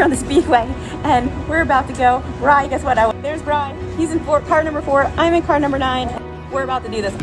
here on the Speedway, and we're about to go. Bri, guess what? There's Bri. He's in car number 4. I'm in car number 9. We're about to do this.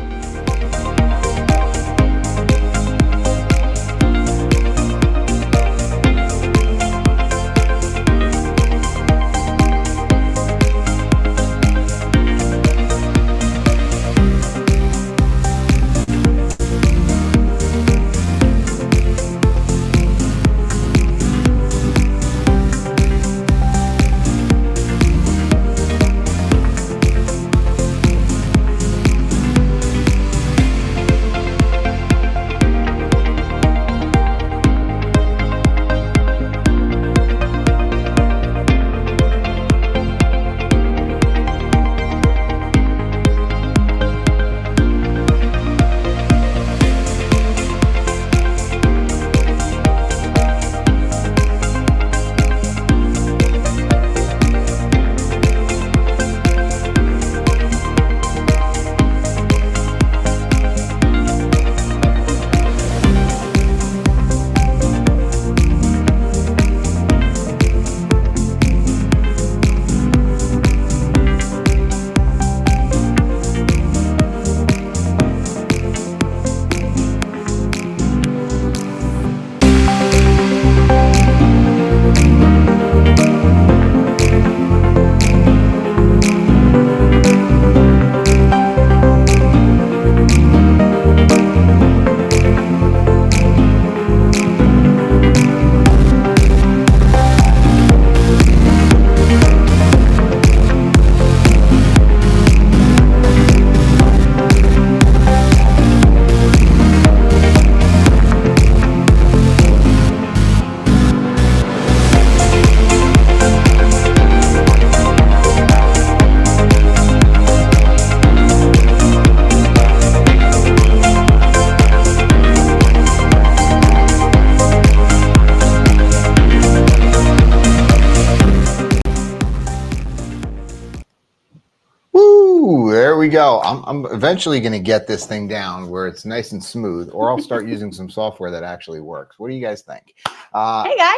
There we go. I'm eventually going to get this thing down where it's nice and smooth, or I'll start using some software that actually works. What do you guys think? Hey guys,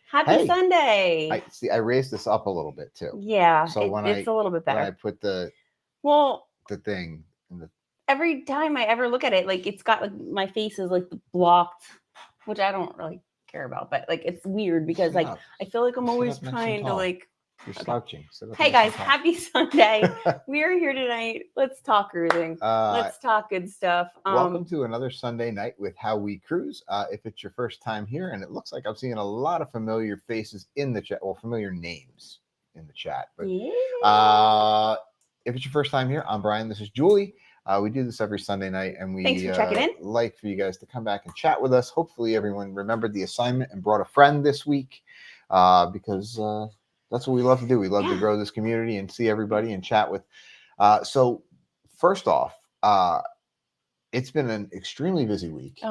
happy Sunday. I raised this up a little bit too. Yeah, so it's a little bit better. When I put the thing in the, every time I ever look at it, like it's got like my face is like blocked, which I don't really care about, but like it's weird because like I feel like I'm always trying to like. You're slouching. Hey guys, happy Sunday. We are here tonight. Let's talk cruising. Let's talk good stuff. Welcome to another Sunday night with How We Cruise. If it's your first time here, and it looks like I'm seeing a lot of familiar faces in the chat, well, familiar names in the chat. But if it's your first time here, I'm Brian. This is Julie. We do this every Sunday night, and we thanks for checking in. Like for you guys to come back and chat with us. Hopefully everyone remembered the assignment and brought a friend this week, because that's what we love to do. We love to grow this community and see everybody and chat with. So first off, it's been an extremely busy week.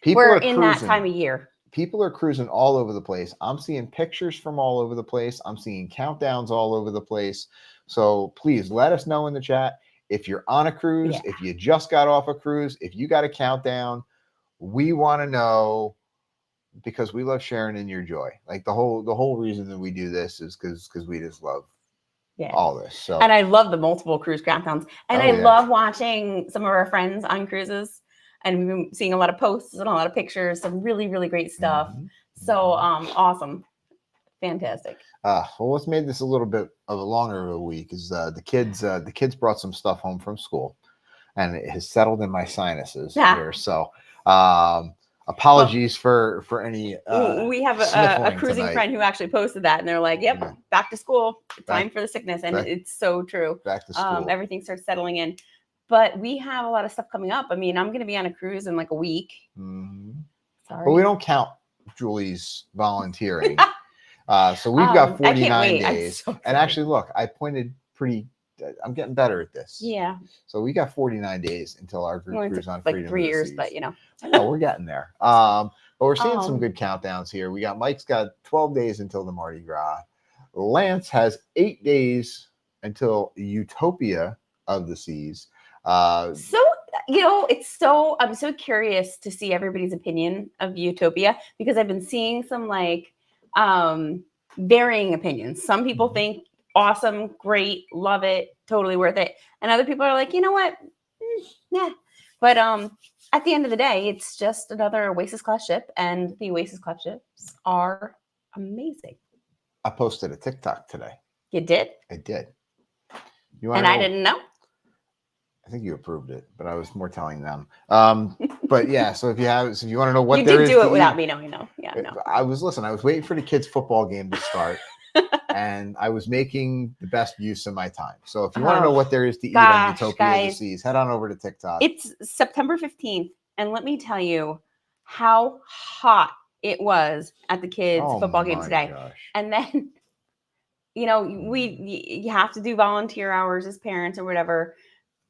We're in that time of year. People are cruising all over the place. I'm seeing pictures from all over the place. I'm seeing countdowns all over the place. So please let us know in the chat if you're on a cruise, if you just got off a cruise, if you got a countdown. We want to know, because we love sharing in your joy. Like the whole reason that we do this is because we just love all this. So, and I love the multiple cruise countdowns, and I love watching some of our friends on cruises, and we've been seeing a lot of posts and a lot of pictures, some really, really great stuff. So awesome. Fantastic. Well, what's made this a little bit of a longer of a week is the kids brought some stuff home from school, and it has settled in my sinuses here. So apologies for any we have a cruising friend who actually posted that, and they're like, yep, back to school, time for the sickness. And it's so true. Back to school. Everything starts settling in, but we have a lot of stuff coming up. I mean, I'm going to be on a cruise in like a week. Sorry, but we don't count Julie's volunteering. So we've got 49 days. So and actually, look, I'm getting better at this. Yeah. So we got 49 days until our group cruise on Freedom. Like 3 years, but you know. I know, we're getting there. But we're seeing some good countdowns here. Mike's got 12 days until the Mardi Gras. Lance has 8 days until Utopia of the Seas. So, I'm so curious to see everybody's opinion of Utopia, because I've been seeing some like varying opinions. Some people think awesome, great, love it, totally worth it. And other people are like, you know what? Yeah. But at the end of the day, it's just another Oasis class ship, and the Oasis class ships are amazing. I posted a TikTok today. You did? I did. And I didn't know. I think you approved it, but I was more telling them. But yeah, so if you want to know what you there did is do to it without eat, me knowing, no. Yeah, no. I was waiting for the kids' football game to start, and I was making the best use of my time. So if you want to know what there is to eat on Utopia of the Seas, head on over to TikTok. It's September 15th, and let me tell you how hot it was at the kids' football game today. Gosh. And then, you know, you have to do volunteer hours as parents or whatever.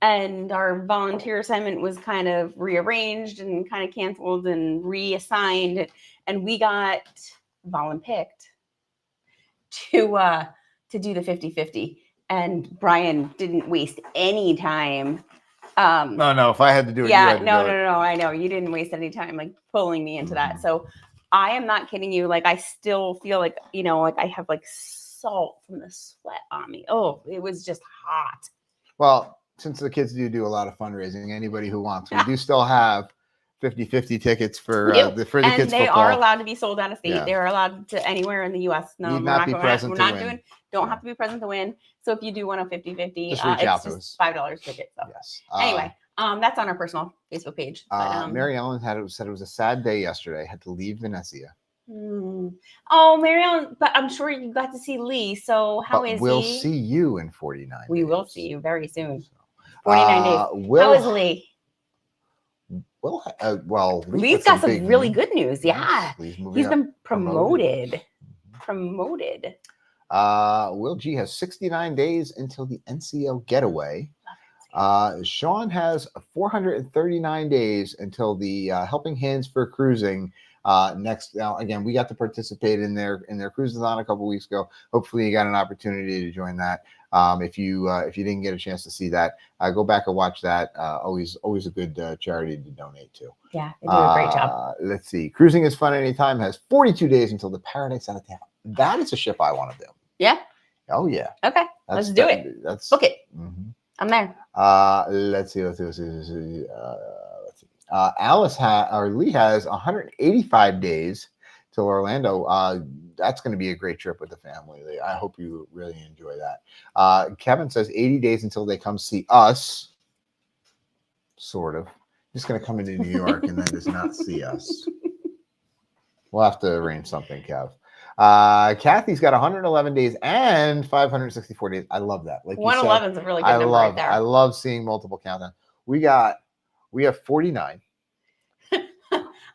And our volunteer assignment was kind of rearranged and kind of canceled and reassigned. And we got picked to do the 50-50. And Brian didn't waste any time. No. If I had to do it, yeah, no. I know you didn't waste any time like pulling me into that. So I am not kidding you. Like I still feel like, you know, like I have like salt from the sweat on me. Oh, it was just hot. Well, since the kids do a lot of fundraising, anybody who wants, we do still have 50-50 tickets for the kids football. And they are allowed to be sold out of state. Yeah. They're allowed to anywhere in the U.S. No, don't have to be present to win. So if you do want a 50-50, just reach out to us. $5 ticket. So. Yes. Anyway, that's on our personal Facebook page. But, Mary Ellen said it was a sad day yesterday. Had to leave Venezia. Oh, Mary Ellen, but I'm sure you got to see Lee. So how is he? We'll see you in 49 days. We will see you very soon. 49 days. How is Lee? Well, Lee's got some really good news. Yeah. He's been promoted. Will G has 69 days until the NCL getaway. Sean has 439 days until the Helping Hands for Cruising next. Now, again, we got to participate in their cruisathon a couple weeks ago. Hopefully, you got an opportunity to join that. If you didn't get a chance to see that, go back and watch that. Always a good charity to donate to. Yeah, they do a great job. Let's see. Cruising is Fun Anytime has 42 days until the Paradise Out of Town. That is a ship I want to do. Yeah. Oh yeah. Okay. Let's do it. Book it. I'm there. Let's see. Lee has 185 days till Orlando. That's going to be a great trip with the family. I hope you really enjoy that. Kevin says 80 days until they come see us. Sort of. Just going to come into New York and then just not see us. We'll have to arrange something, Kev. Kathy's got 111 days and 564 days. I love that. Like 111 is a really good number right there. I love seeing multiple countdowns. We have 49.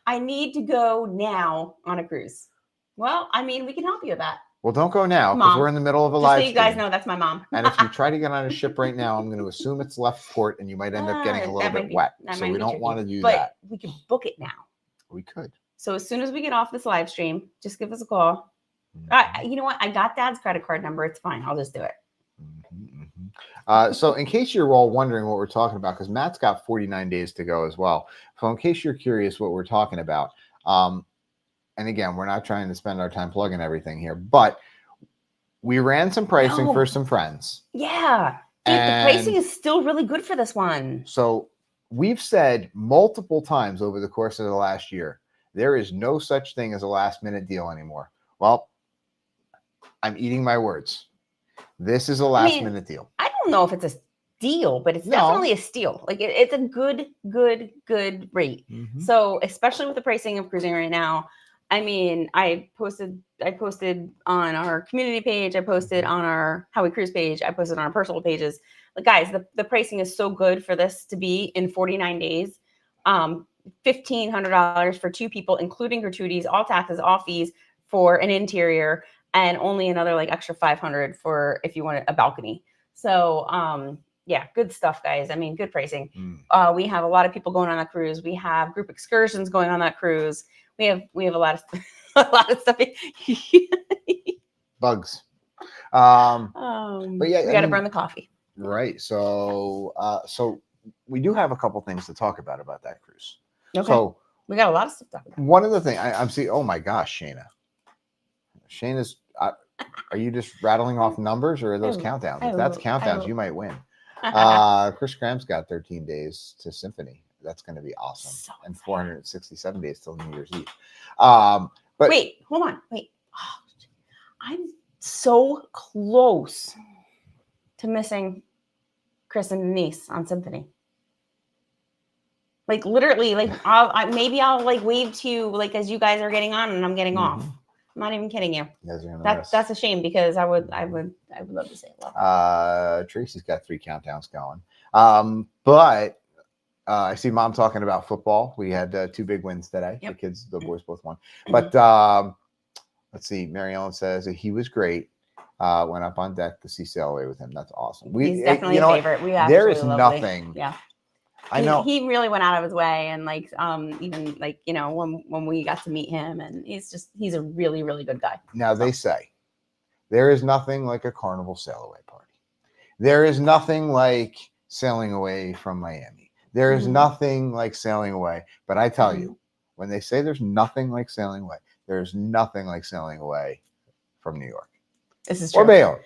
I need to go now on a cruise. Well, I mean, we can help you with that. Well, don't go now because we're in the middle of a live stream. So you guys know that's my mom. And if you try to get on a ship right now, I'm going to assume it's left port and you might end up getting a little bit wet. So we don't want to do that. But we could book it now. We could. So as soon as we get off this live stream, just give us a call. You know what? I got Dad's credit card number. It's fine. I'll just do it. So in case you're all wondering what we're talking about, because Matt's got 49 days to go as well. So in case you're curious what we're talking about, and again, we're not trying to spend our time plugging everything here, but we ran some pricing for some friends. Yeah. Dude, the pricing is still really good for this one. So we've said multiple times over the course of the last year, there is no such thing as a last minute deal anymore. Well, I'm eating my words. This is a last minute deal. I don't know if it's a deal, but it's definitely a steal. Like it's a good rate. So especially with the pricing of cruising right now, I mean, I posted on our community page, I posted on our How We Cruise page, I posted on our personal pages. But guys, the pricing is so good for this to be in 49 days. $1,500 for 2 people, including gratuities, all taxes, all fees for an interior, and only another like extra $500 for if you want a balcony. So yeah, good stuff, guys. I mean, good pricing. We have a lot of people going on that cruise. We have group excursions going on that cruise. We have a lot of stuff. Bugs. But yeah, we got to burn the coffee. Right. So so we do have a couple things to talk about that cruise. Okay. So we got a lot of stuff to talk about. One of the things I'm seeing. Oh my gosh, Shayna's. Are you just rattling off numbers, or are those countdowns? If that's countdowns, you might win. Chris Graham's got 13 days to Symphony. That's going to be awesome. So and 467 days till New Year's Eve. But wait, hold on. Wait. Oh, I'm so close to missing Chris and Denise on Symphony. Like literally, like I'll like wave to you like as you guys are getting on and I'm getting off. I'm not even kidding you. That's a shame because I would love to say hello. Tracy's got 3 countdowns going. But I see Mom talking about football. We had 2 big wins today. Yep. The boys both won. But let's see. Mary Ellen says that he was great. Went up on deck to see sail away with him. That's awesome. He's definitely a favorite. There is nothing. Yeah. I know he really went out of his way, and like even like when we got to meet him, and he's a really, really good guy. Now they say there is nothing like a carnival sail away party. There is nothing like sailing away from Miami. There is nothing like sailing away. But I tell you, when they say there's nothing like sailing away, there's nothing like sailing away from New York. This is true. Or Bayonne.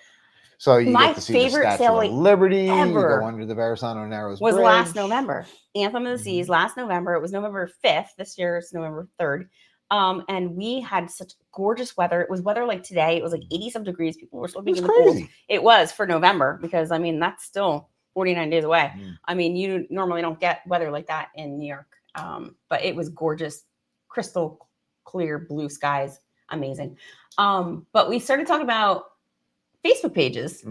So you My get to see favorite the Statue of Liberty. ever You go under the Verrazano Narrows was Bridge. last November. Anthem of the Seas last November. It was November 5th. This year it's November 3rd. And we had such gorgeous weather. It was weather like today. It was like 80-some degrees. People were still being in the pools. It was for November because, I mean, that's still 49 days away. I mean, you normally don't get weather like that in New York. But it was gorgeous, crystal clear blue skies. Amazing. But we started talking about Facebook pages.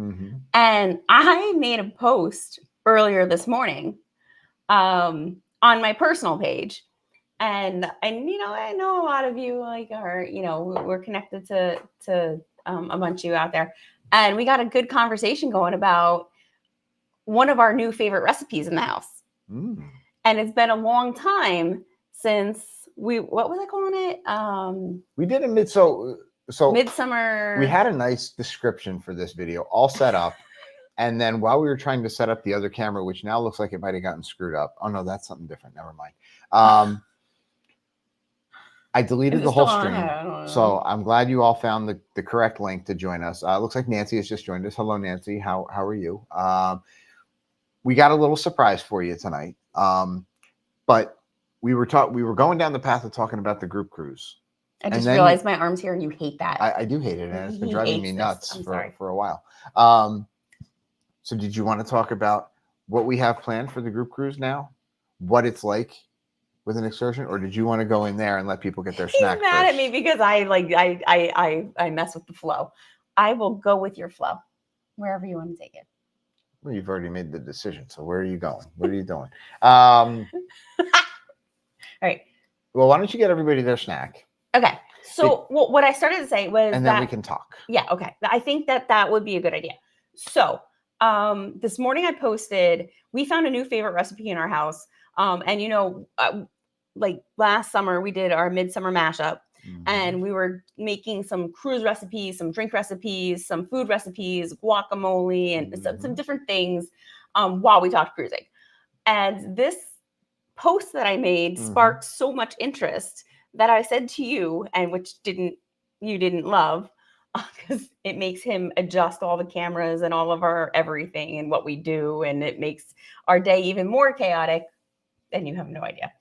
And I made a post earlier this morning on my personal page. And I know a lot of you like are, we're connected to a bunch of you out there. And we got a good conversation going about one of our new favorite recipes in the house. And it's been a long time since what was I calling it? We did a So midsummer. We had a nice description for this video all set up. And then while we were trying to set up the other camera, which now looks like it might have gotten screwed up. Oh no, that's something different. Never mind. I deleted the whole stream. So I'm glad you all found the correct link to join us. Looks like Nancy has just joined us. Hello, Nancy. How are you? We got a little surprise for you tonight. But we were going down the path of talking about the group cruise. I just realized my arm's here and you hate that. I do hate it, and it's been driving me nuts for a while. So did you want to talk about what we have planned for the group cruise now? What it's like with an excursion, or did you want to go in there and let people get their snack He's mad at me because I mess with the flow. I will go with your flow wherever you want to take it. Well, you've already made the decision. So where are you going? What are you doing? All right. Well, why don't you get everybody their snack? Okay. So what I started to say was and then we can talk. Yeah. Okay. I think that would be a good idea. So this morning I posted, we found a new favorite recipe in our house. And like last summer we did our midsummer mashup and we were making some cruise recipes, some drink recipes, some food recipes, guacamole, and some different things while we talked cruising. And this post that I made sparked so much interest that I said to you, and which you didn't love, because it makes him adjust all the cameras and all of our everything and what we do, and it makes our day even more chaotic. And you have no idea.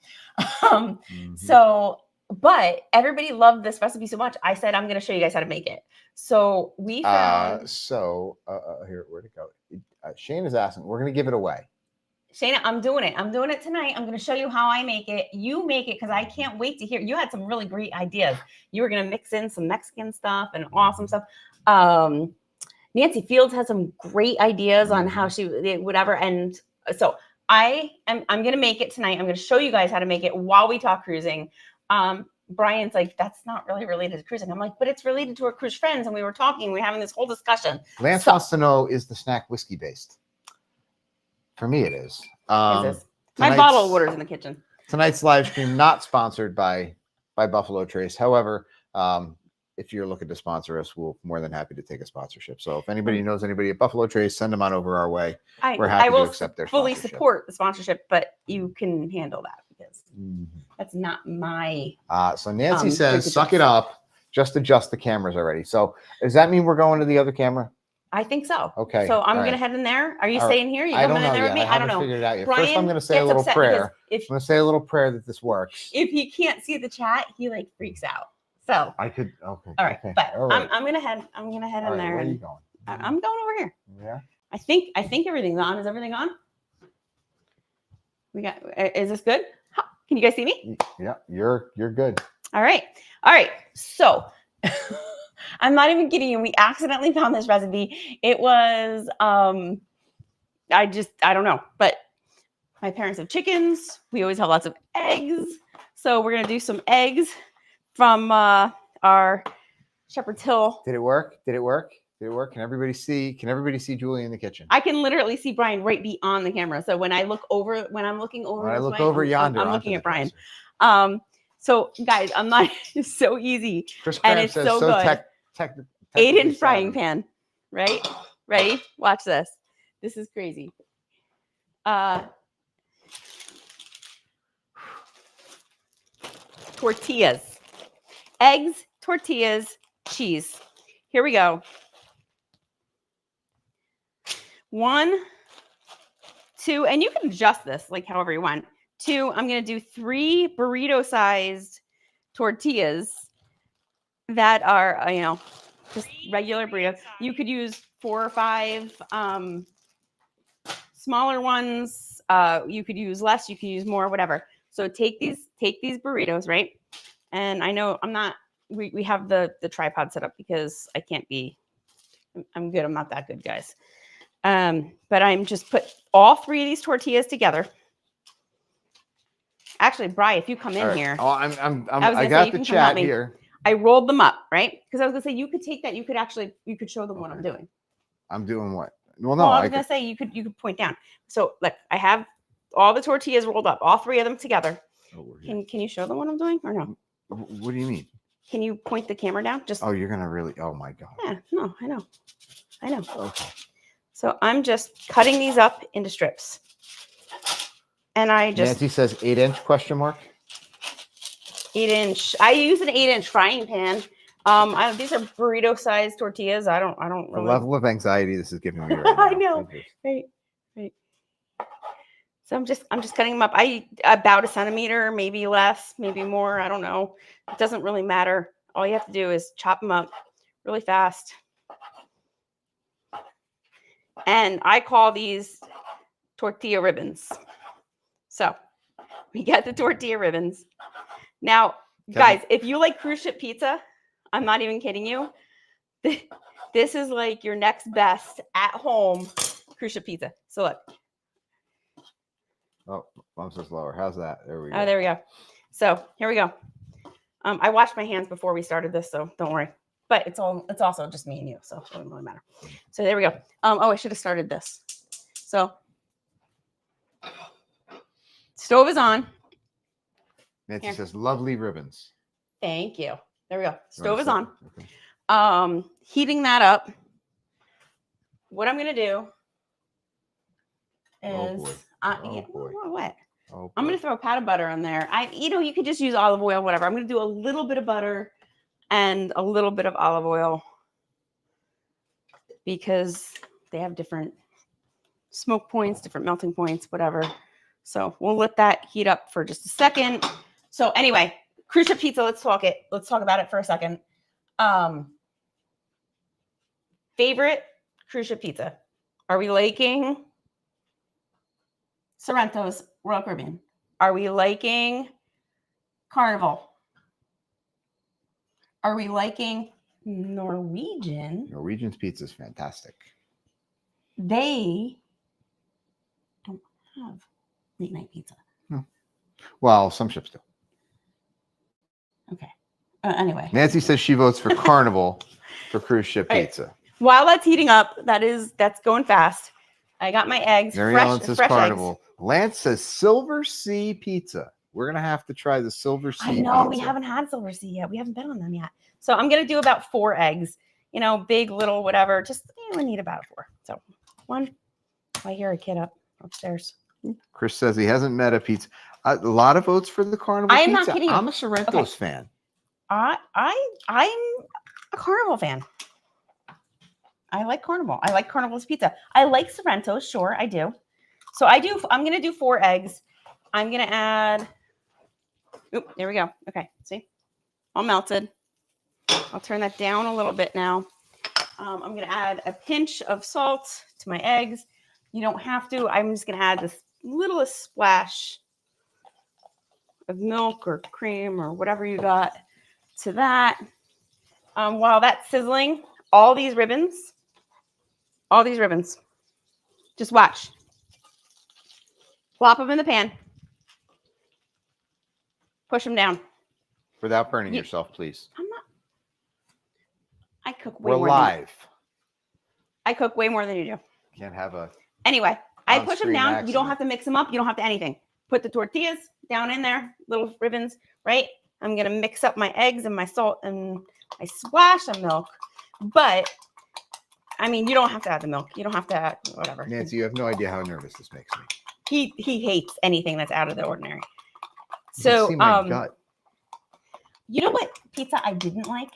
But everybody loved this recipe so much. I said, I'm going to show you guys how to make it. So we found. Here, where'd it go? Shane is asking, we're going to give it away. Shayna, I'm doing it. I'm doing it tonight. I'm going to show you how I make it. You make it because I can't wait to hear. You had some really great ideas. You were going to mix in some Mexican stuff and awesome stuff. Nancy Fields has some great ideas on how whatever. And so I'm going to make it tonight. I'm going to show you guys how to make it while we talk cruising. Brian's like, that's not really related to cruising. I'm like, but it's related to our cruise friends. And we were talking, we're having this whole discussion. Lance wants to know, is the snack whiskey based? For me, it is. My bottle of water's in the kitchen. Tonight's live stream not sponsored by Buffalo Trace. However, if you're looking to sponsor us, we're more than happy to take a sponsorship. So if anybody knows anybody at Buffalo Trace, send them on over our way. We're happy to accept their fully sponsorship. Support the sponsorship, but you can handle that because that's not my. So Nancy says, suck it up. just adjust the cameras already. So does that mean we're going to the other camera? I think so. Okay. So I'm all gonna right. head in there. Are you All right. staying here? You I don't coming in know there yet. with me? I I don't haven't know. figured it out yet. Brian First, I'm gonna say a gets little upset prayer. because I'm gonna say a little prayer that this works. if he can't see the chat, he like freaks out. So I could. Okay. all right, Okay. but all right. I'm gonna head. I'm gonna head All in right, there. where are you And going? I'm going over here. Yeah. I think everything's on. Is everything on? We got. Is this good? Can you guys see me? Yeah. You're good. All right. All right. So I'm not even kidding you. We accidentally found this recipe. It was I don't know, but my parents have chickens. We always have lots of eggs. So we're gonna do some eggs from our Shepherd's Hill. Did it work? Did it work? Did it work? Can everybody see? Can everybody see Julie in the kitchen? I can literally see Brian right beyond the camera. So when I'm looking over, When I this look way, over yonder, I'm looking at Brian. dresser. So guys, I'm not it's so easy. Chris and Cramp it's says, so good. 8-inch frying pan, right? Ready? Watch this. This is crazy. Tortillas, eggs, tortillas, cheese. Here we go. 1, 2, and you can adjust this like however you want. 2, I'm going to do 3 burrito-sized tortillas that are, just regular burritos. You could use 4 or 5 smaller ones. You could use less. You could use more. Whatever. So take these burritos, right? And I know I'm not. We have the tripod set up because I can't be. I'm good. I'm not that good, guys. But I'm just put all 3 of these tortillas together. Actually, Bri, if you come in here. Oh, I got the chat here. I rolled them up, right? Because I was gonna say you could take that. You could show them what I'm doing. I'm doing what? Well, no. I was gonna say you could point down. So look, I have all the tortillas rolled up, all 3 of them together. Can you show them what I'm doing or no? What do you mean? Can you point the camera down? Just you're gonna really? Oh my god. Yeah, no, I know. Okay. So I'm just cutting these up into strips, and I just Nancy says 8-inch question mark. 8-inch. I use an 8-inch frying pan. These are burrito-sized tortillas. I don't really. The level of anxiety this is giving me right now. I know. Right. So I'm just cutting them up. About 1 centimeter, maybe less, maybe more. I don't know. It doesn't really matter. All you have to do is chop them up really fast. And I call these tortilla ribbons. So we get the tortilla ribbons. Now, guys, if you like cruise ship pizza, I'm not even kidding you. This is like your next best at home cruise ship pizza. So look. Oh, I'm so slower. How's that? There we go. Oh, there we go. So here we go. I washed my hands before we started this, so don't worry. But it's also just me and you, so it doesn't really matter. So there we go. I should have started this. So stove is on. Nancy says lovely ribbons. Thank you. There we go. Stove is on. Okay. Heating that up. What I'm gonna do is what? I'm gonna throw a pat of butter on there. You could just use olive oil, whatever. I'm gonna do a little bit of butter and a little bit of olive oil because they have different smoke points, different melting points, whatever. So we'll let that heat up for just a second. So anyway, cruise ship pizza. Let's talk about it for a second. Favorite cruise ship pizza? Are we liking Sorrento's Royal Caribbean? Are we liking Carnival? Are we liking Norwegian? Norwegian's pizza is fantastic. They don't have late night pizza. No. Well, some ships do. Okay. Anyway. Nancy says she votes for Carnival for cruise ship pizza. While that's heating up, that's going fast. I got my eggs. Mary Ellen says Carnival. Eggs. Lance says Silver Sea Pizza. We're going to have to try the Silver Sea pizza. I know, we haven't had Silver Sea yet. We haven't been on them yet. So I'm going to do about 4 eggs. Big, little, whatever. Just, we need about 4. So 1. I hear a kid upstairs. Chris says he hasn't met a pizza. A lot of votes for the Carnival pizza. I'm not kidding you. I'm a Sorrento's fan. I'm a Carnival fan. I like Carnival. I like Carnival's pizza. I like Sorrento's, sure, I do. So I'm gonna do 4 eggs. I'm gonna add, oop, there we go. Okay, see? All melted. I'll turn that down a little bit now. I'm gonna add a pinch of salt to my eggs. You don't have to. I'm just gonna add this littlest splash of milk or cream or whatever you got to that. While that's sizzling, all these ribbons, just watch. Plop them in the pan. Push them down. Without burning yourself, please. I'm not. I cook way We're more. live. I cook way more than you do. Can't have a. Anyway, I push them down. accident. You don't have to mix them up. You don't have to anything. Put the tortillas down in there, little ribbons, right? I'm going to mix up my eggs and my salt and my splash of milk. But, I mean, you don't have to add the milk. You don't have to add whatever. Nancy, you have no idea how nervous this makes me. He hates anything that's out of the ordinary. You So, can see my gut. you know what pizza I didn't like?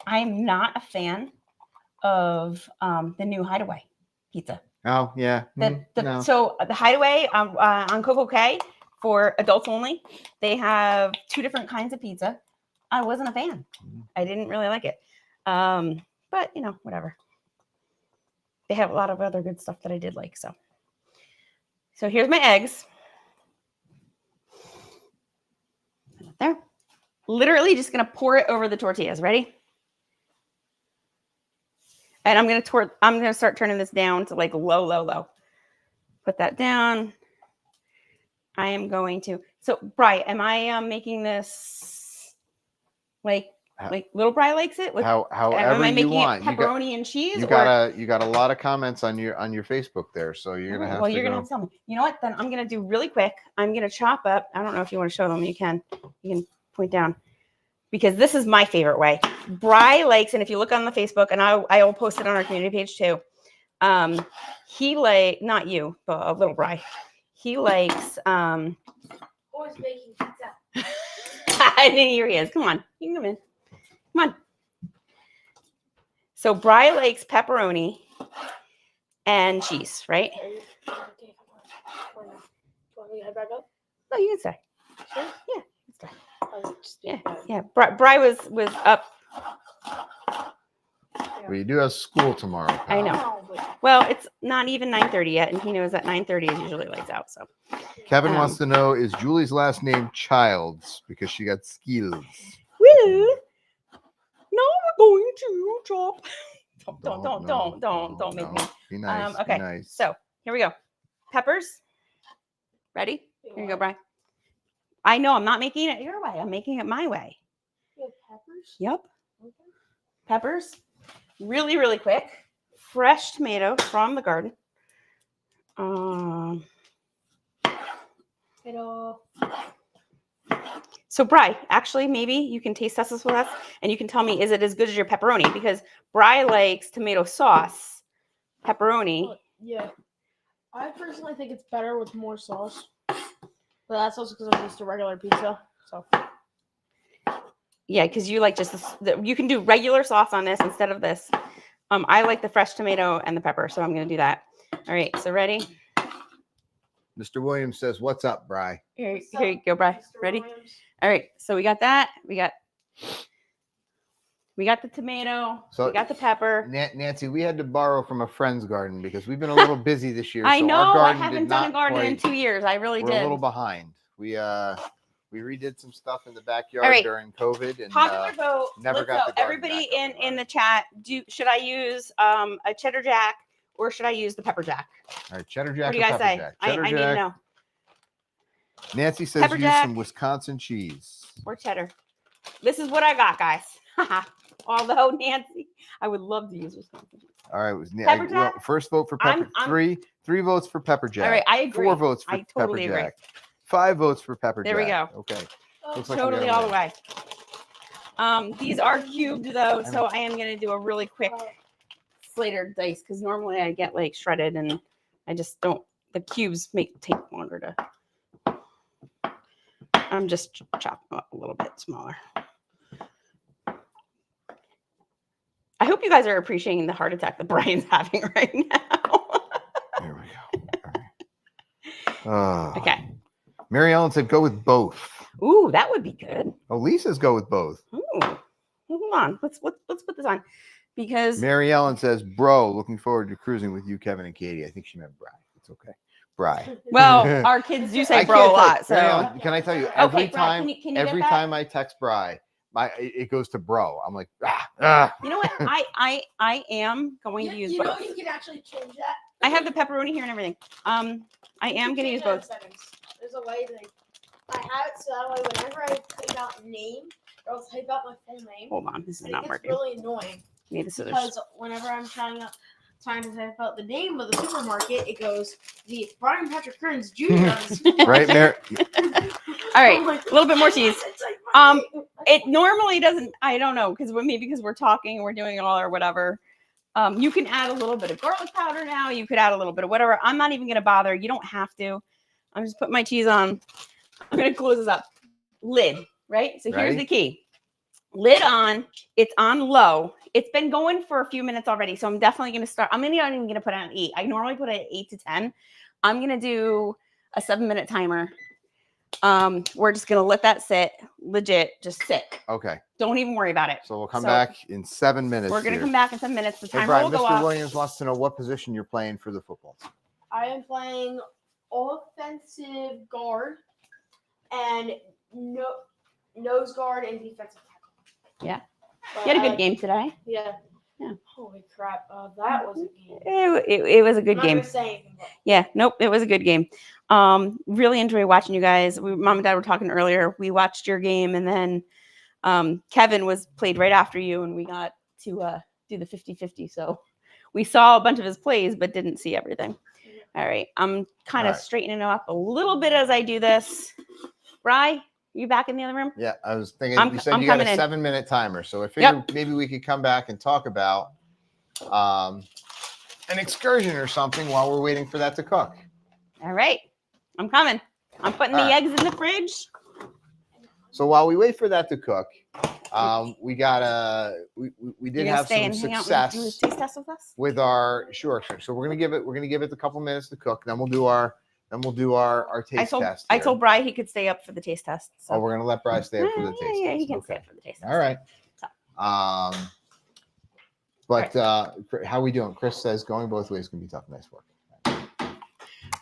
I'm not a fan of the new Hideaway pizza. Oh, yeah. No. So the Hideaway on Coco K for adults only, they have 2 different kinds of pizza. I wasn't a fan. I didn't really like it. But, you know, whatever. They have a lot of other good stuff that I did like. So here's my eggs. There. Literally just going to pour it over the tortillas. Ready? And I'm going to start turning this down to like low, low, low. Put that down. I am going to. So, Bri, am I making this like little Bri likes it? With, however am I making you want. It pepperoni and cheese? You got a lot of comments on your Facebook there, so you're gonna have to. You're gonna have to tell me. You know what? Then I'm gonna do really quick. I'm gonna chop up. I don't know if you want to show them. You can point down. Because this is my favorite way. Bri likes, and if you look on the Facebook, and I will post it on our community page too. He not you, but a little Bri. He likes. Always making pizza. I didn't hear he is. Come on, you can come in. Come on. So Bri likes pepperoni and cheese, right? No, you can stay. Sure? Yeah, you can stay. Yeah. Bri was up. Well, you do have school tomorrow. Pal. I know. Well, it's not even 9:30 yet, and he knows that 9:30 is usually lights out. So Kevin wants to know, is Julie's last name Childs because she got skills? Woo! Now we're going to chop. Don't make me. Be nice. Okay. Be nice. So here we go. Peppers. Ready? Here you go, Bri. I know I'm not making it your way. I'm making it my way. You have peppers? Yep. Okay. Peppers. Really, really quick. Fresh tomato from the garden. So, Bri, actually, maybe you can taste test this with us, and you can tell me, is it as good as your pepperoni? Because Bri likes tomato sauce, pepperoni. Yeah. I personally think it's better with more sauce. But that's also because I'm used to regular pizza. So. Yeah, because you like just this, you can do regular sauce on this instead of this. I like the fresh tomato and the pepper, so I'm going to do that. All right, so ready? Mr. Williams says, "What's up, Bri?" Here you go, Bri. Ready? All right, so we got that. We got the tomato. So we got the pepper. Nancy, we had to borrow from a friend's garden because we've been a little busy this year. I so know. Our I garden haven't done a garden in 2 years. I really we're did. a little behind. We redid some stuff in the backyard during COVID, and popular vote. never got the garden everybody back in the chat. Should I use a cheddar jack or should I use the pepper jack? All right, cheddar jack. What do you guys say? I need to know. Nancy says Pepper use jack some Wisconsin cheese or cheddar. This is what I got, guys. Although Nancy, I would love to use Wisconsin cheese. All right, Pepper jack? first vote for pepper. Three votes for pepper jack. All right, I agree. 4 votes for I totally pepper agree. jack. 5 votes for pepper There jack. we go. Okay. Looks Totally like we all the way. These are cubed though, so I am going to do a really quick Slater dice because normally I get like shredded and I just don't. The cubes take longer to. I'm just chopping up a little bit smaller. I hope you guys are appreciating the heart attack that Brian's having right now. There we go. All right. Okay. Mary Ellen said go with both. Ooh, that would be good. Oh, Lisa's go with both. Ooh, hold on. Let's put this on because Mary Ellen says, bro, looking forward to cruising with you, Kevin and Katie. I think she meant Bri. It's okay. Bri. well, our kids do say I bro a can't tell- lot. Mary So Ellen, can I tell you, every okay, Brad, time, can you get every that? time I text Bri, it goes to bro. I'm like, ah. You know what? I am going to use You both. know you can actually change that. I have the pepperoni here and everything. I am going to use both. There's a way that I have it so that way whenever I type out name, or I'll type out my full name. Hold on, this is And not it gets working. really annoying Need the scissors. because whenever I'm trying to type out the name of the supermarket, it goes the Brian Patrick Kearns Jr. Right, Mary? All right, a little bit more cheese. It normally doesn't. I don't know because maybe because we're talking and we're doing it all or whatever. You can add a little bit of garlic powder now. You could add a little bit of whatever. I'm not even going to bother. You don't have to. I'm just putting my cheese on. I'm going to close this up. Lid, right? So here's Right. the key. Lid on. It's on low. It's been going for a few minutes already. So I'm definitely going to start. I'm not even going to put it on 8. I normally put it at 8 to 10. I'm going to do a 7-minute timer. We're just going to let that sit. Legit. Just sit. Okay. Don't even worry about it. So we'll come back in 7 minutes. We're going to here. come back in 7 minutes. The Hey, timer Brian, will go Mr. off. Williams wants to know what position you're playing for the football team. I am playing offensive guard and nose guard and defensive tackle. Yeah. But, You had a good game today. Yeah. Yeah. Holy crap! That was a game. It was a good I'm not game. gonna say anything, but Yeah, nope, it was a good game. Really enjoy watching you guys. Mom and Dad were talking earlier. We watched your game, and then Kevin was played right after you, and we got to do the 50-50. So we saw a bunch of his plays, but didn't see everything. All right, I'm kind of straightening it up a little bit as I do this. Bri, you back in the other room? Yeah, I was thinking I'm you said you got a coming in. 7-minute timer. So I figured maybe we could come back and talk about an excursion or something while we're waiting for that to cook. All right, I'm coming. I'm putting the eggs in the fridge. So while we wait for that to cook, we got we did have some success taste test with us? with our sure. So we're gonna give it a couple minutes to cook. Then we'll do our taste test. I here. told Bri he could stay up for the taste test. So. Oh, we're gonna let Bryce stay up for the taste test. Yeah, he can stay Okay. up for the taste test. All right. So. But how we doing? Chris says going both ways can be tough. Nice work.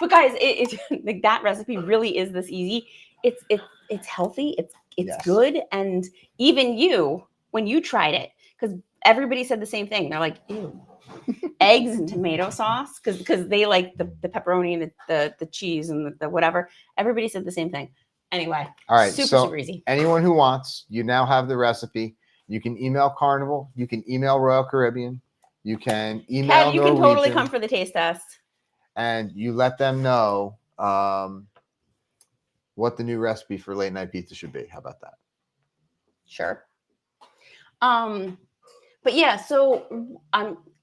But guys, it's like that recipe really is this easy. It's healthy. It's Yes. good. And even you, when you tried it, because everybody said the same thing. They're like, ew, eggs and tomato sauce, because they like the pepperoni and the cheese and the whatever. Everybody said the same thing. Anyway, All right. super easy. Anyone who wants, you now have the recipe. You can email Carnival. You can email Royal Caribbean. You can email Kat, you can totally Norwegian, come for the taste test. and you let them know what the new recipe for late night pizza should be. How about that? Sure. But yeah, so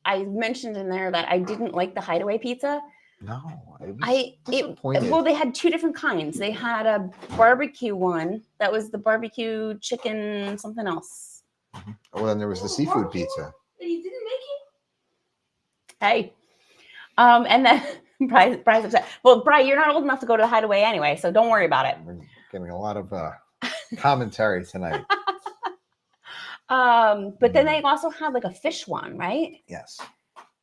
I mentioned in there that I didn't like the Hideaway pizza. No, it was disappointed. Well, they had 2 different kinds. They had a barbecue one that was the barbecue chicken something else. Well, then there was the seafood pizza. you didn't make it. Hey, and then Bry's upset. Well, Bri, you're not old enough to go to the Hideaway anyway, so don't worry about it. We're getting a lot of commentary tonight. But then they also had like a fish one, right? Yes.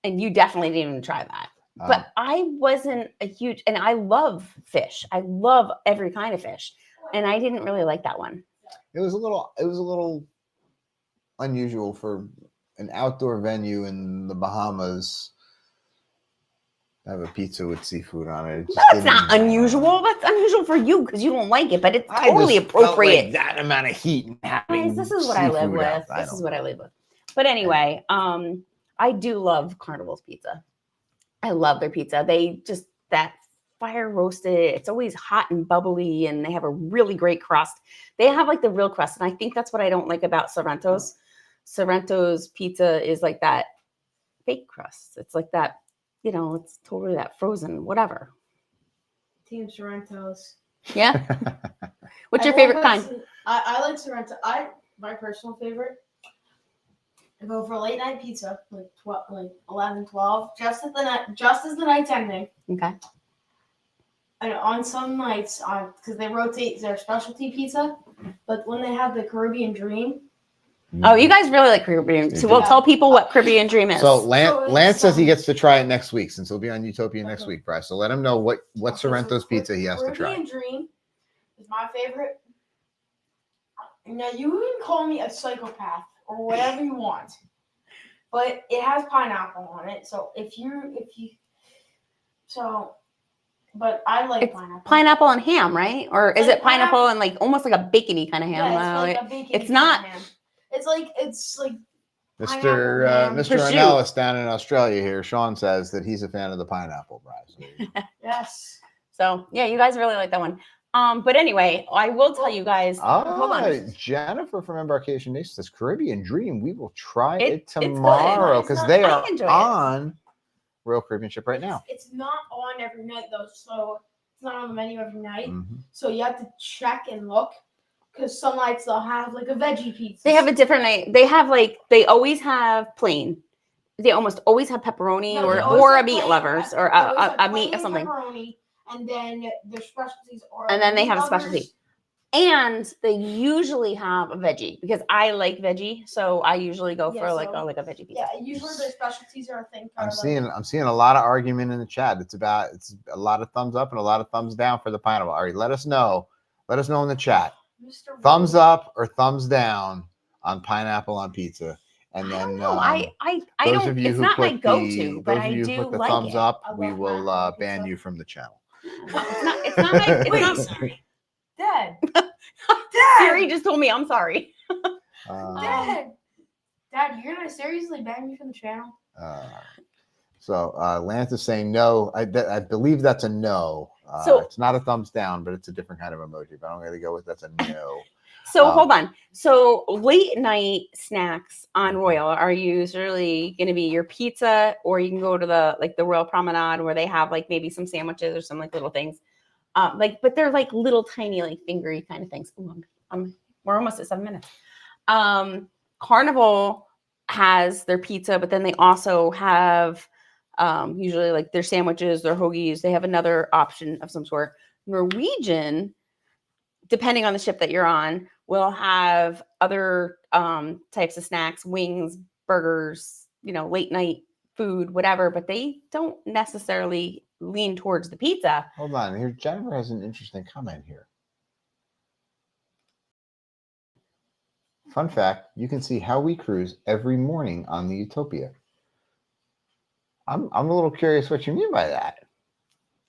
And you definitely didn't even try that. But I wasn't a huge, and I love fish. I love every kind of fish, and I didn't really like that one. It was a little unusual for an outdoor venue in the Bahamas to have a pizza with seafood on it. That's not unusual. That's unusual for you because you don't like it, but it's totally appropriate. That amount of heat and having Guys, this is what I live with. This is what I live with. But anyway, I do love Carnival's pizza. I love their pizza. They just, that fire roasted, it's always hot and bubbly, and they have a really great crust. They have like the real crust, and I think that's what I don't like about Sorrento's. Sorrento's pizza is like that fake crust. It's like that, it's totally that frozen whatever. Team Sorrento's. Yeah. What's your favorite kind? I like Sorrento. My personal favorite I go for late night pizza, like 12, like 11, 12, just as the night's ending. Okay. And on some nights, because they rotate their specialty pizza, but when they have the Caribbean Dream. Oh, you guys really like Caribbean. So we'll tell people what Caribbean Dream is. So Lance says he gets to try it next week since he'll be on Utopia next week, Bryce. So let him know what Sorrento's pizza he has to try. Caribbean Dream is my favorite. Now you can call me a psychopath or whatever you want, but it has pineapple on it. So but I like pineapple. Pineapple and ham, right? Or is it pineapple and like almost like a bacony kind of ham? Yeah, it's like a bacony it's not. Ham. It's like Mr. Ornelas down in Australia here, Sean says that he's a fan of the pineapple, Bryce. Yes. So yeah, you guys really like that one. But anyway, I will tell you guys. Hold on. Jennifer from Embarkation Nation says Caribbean Dream. We will try it good. tomorrow because they are enjoy on Royal Caribbean Ship right now. It's not on every night though, so it's not on the menu every night. Mm-hmm. So you have to check and look because some nights they'll have like a veggie pizza. They have a different night. They have they always have plain. They almost always have pepperoni or a meat lovers or a meat of something. Pepperoni, and then their specialties are. And then they have a specialty. And they usually have a veggie because I like veggie, so I usually go for like a veggie pizza. Yeah, usually their specialties are I'm seeing a lot of argument in the chat. It's a lot of thumbs up and a lot of thumbs down for the pineapple. All right, let us know. Let us know in the chat. Mr. Thumbs up or thumbs down on pineapple on pizza. And then I those don't. of you It's who not put my go-to, but I do put the like thumbs it. up, we will ban you from the channel. It's not my. It's not. Dad. Siri just told me I'm sorry. Dad, you're gonna seriously ban me from the channel? So Lance is saying no. I believe that's a no. So it's not a thumbs down, but it's a different kind of emoji. But I'm going to go with that's a no. So hold on. So late night snacks on Royal are usually going to be your pizza, or you can go to the Royal Promenade where they have like maybe some sandwiches or some like little things. But they're like little tiny like fingery kind of things. Ooh, we're almost at 7 minutes. Carnival has their pizza, but then they also have usually like their sandwiches, their hoagies. They have another option of some sort. Norwegian, depending on the ship that you're on, will have other types of snacks, wings, burgers, late night food, whatever, but they don't necessarily lean towards the pizza. Hold on. Here, Jennifer has an interesting comment here. Fun fact, you can see How We Cruise every morning on the Utopia. I'm a little curious what you mean by that.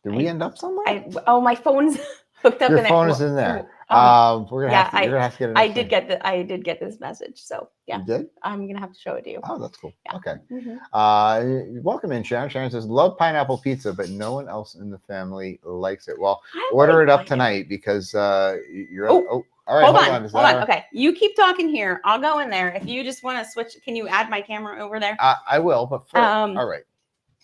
Did we end up somewhere? My phone's hooked up. Your phone is in there. We're gonna have to get it. I did get this message. So yeah. You did? I'm gonna have to show it to you. Oh, that's cool. Yeah. Okay. Mm-hmm. Welcome in, Sharon. Sharon says, love pineapple pizza, but no one else in the family likes it. Well, order it up tonight because you're all right. Hold on. Okay. You keep talking here. I'll go in there. If you just want to switch, can you add my camera over there? I will, but first, all right.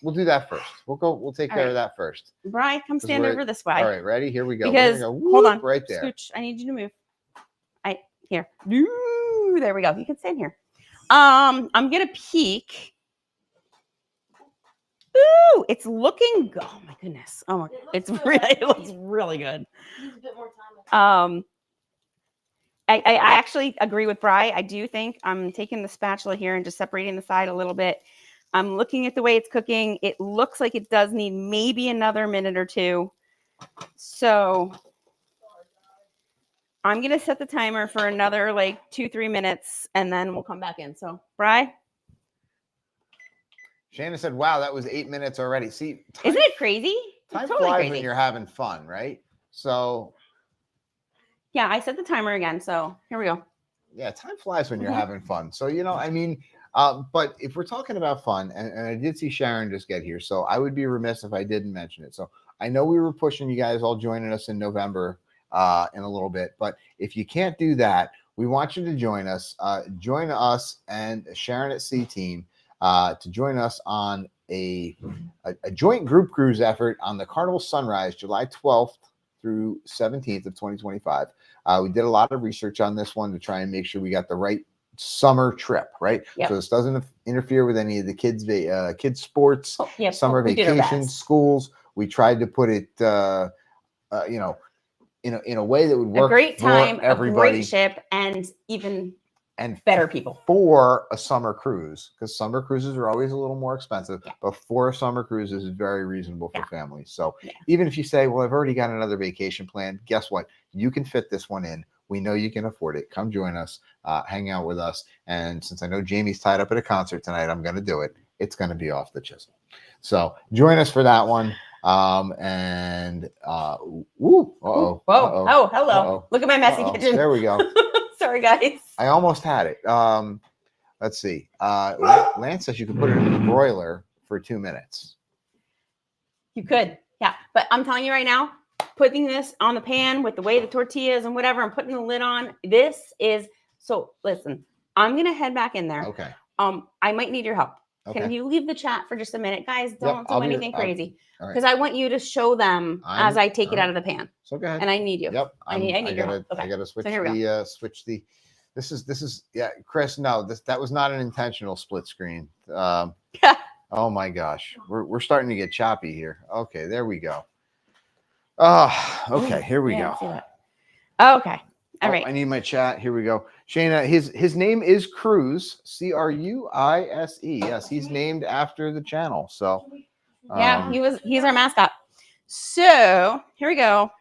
We'll do that first. We'll take care of that first. Brian, come stand over this way. All right, ready? Here we go. Because hold on, right there. Scooch, I need you to move. Here. There we go. You can stand here. I'm gonna peek. Ooh, it's looking good. Oh my goodness. Oh my, it looks really good. Needs a bit more time. I actually agree with Bri. I do think I'm taking the spatula here and just separating the side a little bit. I'm looking at the way it's cooking. It looks like it does need maybe another minute or two. So I'm going to set the timer for another like 2-3 minutes and then we'll come back in. So, Bri? Shannon said, wow, that was 8 minutes already. See, isn't it crazy? Time flies when you're having fun, right? So. Yeah, I set the timer again. So here we go. Yeah, time flies when you're having fun. So, but if we're talking about fun, and I did see Sharon just get here, so I would be remiss if I didn't mention it. So I know we were pushing you guys all joining us in November in a little bit, but if you can't do that, we want you to join us. Join us and Sharon at Sea Team to join us on a joint group cruise effort on the Carnival Sunrise, July 12th through 17th of 2025. We did a lot of research on this one to try and make sure we got the right summer trip, right? Yep. So this doesn't interfere with any of the kids sports, summer we did our vacations, best. schools. We tried to put it you know, in a way that would work A great time, for everybody, a great ship, and even and better people for a summer cruise, because summer cruises are always a little more expensive, Yeah. but for a summer cruise is very reasonable for Yeah. families. So Yeah. even if you say, well, I've already got another vacation planned, guess what? You can fit this one in. We know you can afford it. Come join us, hang out with us. And since I know Jamie's tied up at a concert tonight, I'm going to do it. It's going to be off the chisel. So join us for that one. Woo, Whoa. Oh, hello. Look at my messy kitchen. There we go. Sorry, guys. I almost had it. Let's see. Lance says you can put it in the broiler for 2 minutes. You could. Yeah. But I'm telling you right now, putting this on the pan with the way the tortillas and whatever, and putting the lid on, this is so listen, I'm gonna head back in there. Okay. I might need your help. Okay. Can you leave the chat for just a minute, guys? Don't do anything crazy. Right. Because I want you to show them as I take it out of the pan. So go ahead. And I need you. Yep. I need your help. Okay. I gotta switch so the This is yeah, Chris. No, that was not an intentional split screen. Oh my gosh, we're starting to get choppy here. Okay, there we go. Okay, here we go. Okay, all right. I need my chat. Here we go. Shayna, his name is Cruise, Cruise. Yes, he's named after the channel. So yeah, he's our mascot. So here we go.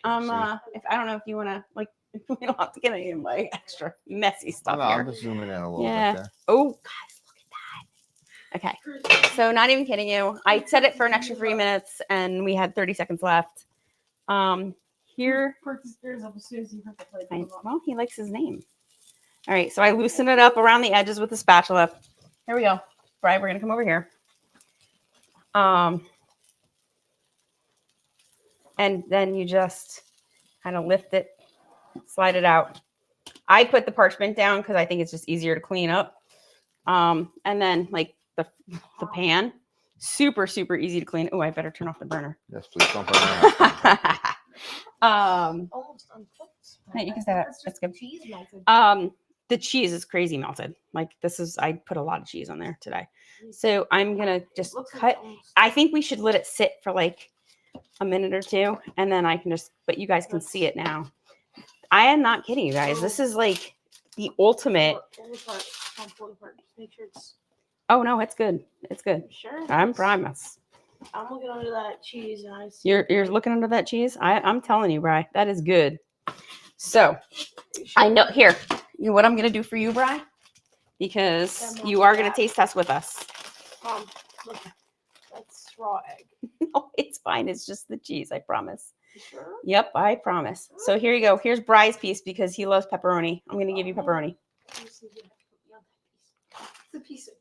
If I don't know if you want to like. We don't have to get any of my extra messy stuff here. I'm just zooming in a little bit there. Oh, guys, look at that. Okay. So not even kidding you. I set it for an extra 3 minutes and we had 30 seconds left. Here. Well, he likes his name. All right. So I loosen it up around the edges with the spatula. Here we go. Brian, we're going to come over here. And then you just kind of lift it. Slide it out. I put the parchment down because I think it's just easier to clean up. And then like the pan, super easy to clean. Oh, I better turn off the burner. Yes, please don't burn it. Almost uncooked. No, you can say that. That's good. Cheese melted. The cheese is crazy melted. Like I put a lot of cheese on there today. So I'm gonna just cut. I think we should let it sit for like a minute or two, and then I can but you guys can see it now. I am not kidding you guys. This is like the ultimate. Make sure it's. Oh no, it's good. It's good. Sure. I promise. I'm looking under that cheese and I see. You're looking under that cheese. I'm telling you, Bri, that is good. So I know here. You know what I'm gonna do for you, Bri? Because you are gonna taste test with us. Look, that's raw egg. No, it's fine. It's just the cheese. I promise. Sure. Yep, I promise. So here you go. Here's Bri's piece because he loves pepperoni. I'm going to give you pepperoni. It's a piece of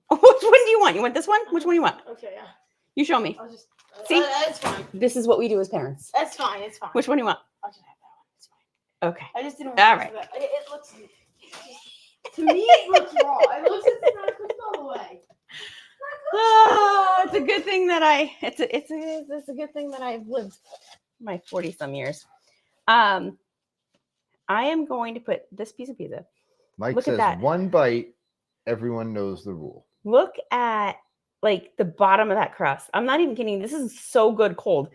Which one do you want? You want this one? Which one do you want? Okay, yeah. You show me. I'll just. See? That's fine. This is what we do as parents. That's fine. It's fine. Which one do you want? I'll just have that one. It's fine. Okay. I just didn't want All right. It looks. To me, it looks raw. It looks like it's not cooked all the way. Oh, it's a good thing that it's a good thing that I've lived my 40 some years. I am going to put this piece of pizza. Mike Look at says that. one bite, everyone knows the rule. Look at like the bottom of that crust. I'm not even kidding. This is so good cold.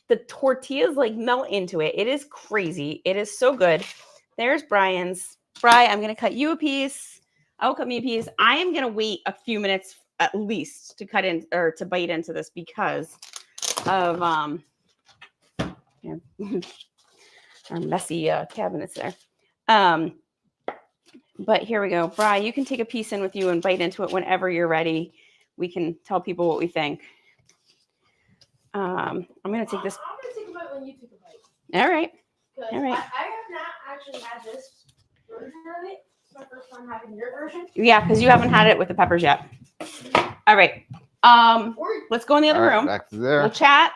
The tortillas like melt into it. It is crazy. It is so good. There's Brian's. Bri, I'm going to cut you a piece. I'll cut me a piece. I am going to wait a few minutes at least to cut in or to bite into this because of our messy cabinets there. But here we go. Bri, you can take a piece in with you and bite into it whenever you're ready. We can tell people what we think. I'm going to take this. I'm going to take a bite when you take a bite. All right. All right. I have not actually had this version of it. It's my first time having your version. Yeah, because you haven't had it with the peppers yet. All right. Let's go in the other room. Back to there. We'll chat.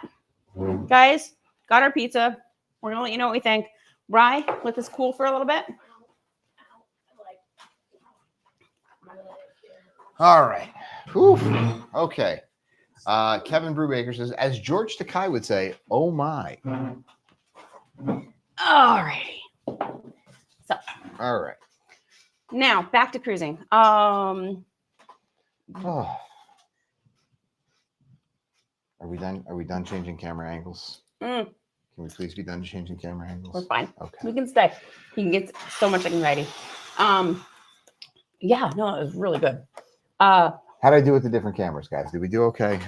Guys, got our pizza. We're going to let you know what we think. Bri, let this cool for a little bit. All right. Whew. Okay. Kevin Brubaker says, as George Takei would say, oh my. All righty. So. All right. Now back to cruising. Oh. Are we done? Are we done changing camera angles? Can we please be done changing camera angles? We're fine. Okay. We can stay. You can get so much anxiety. Yeah, no, it was really good. How did I do with the different cameras, guys? Did we do okay?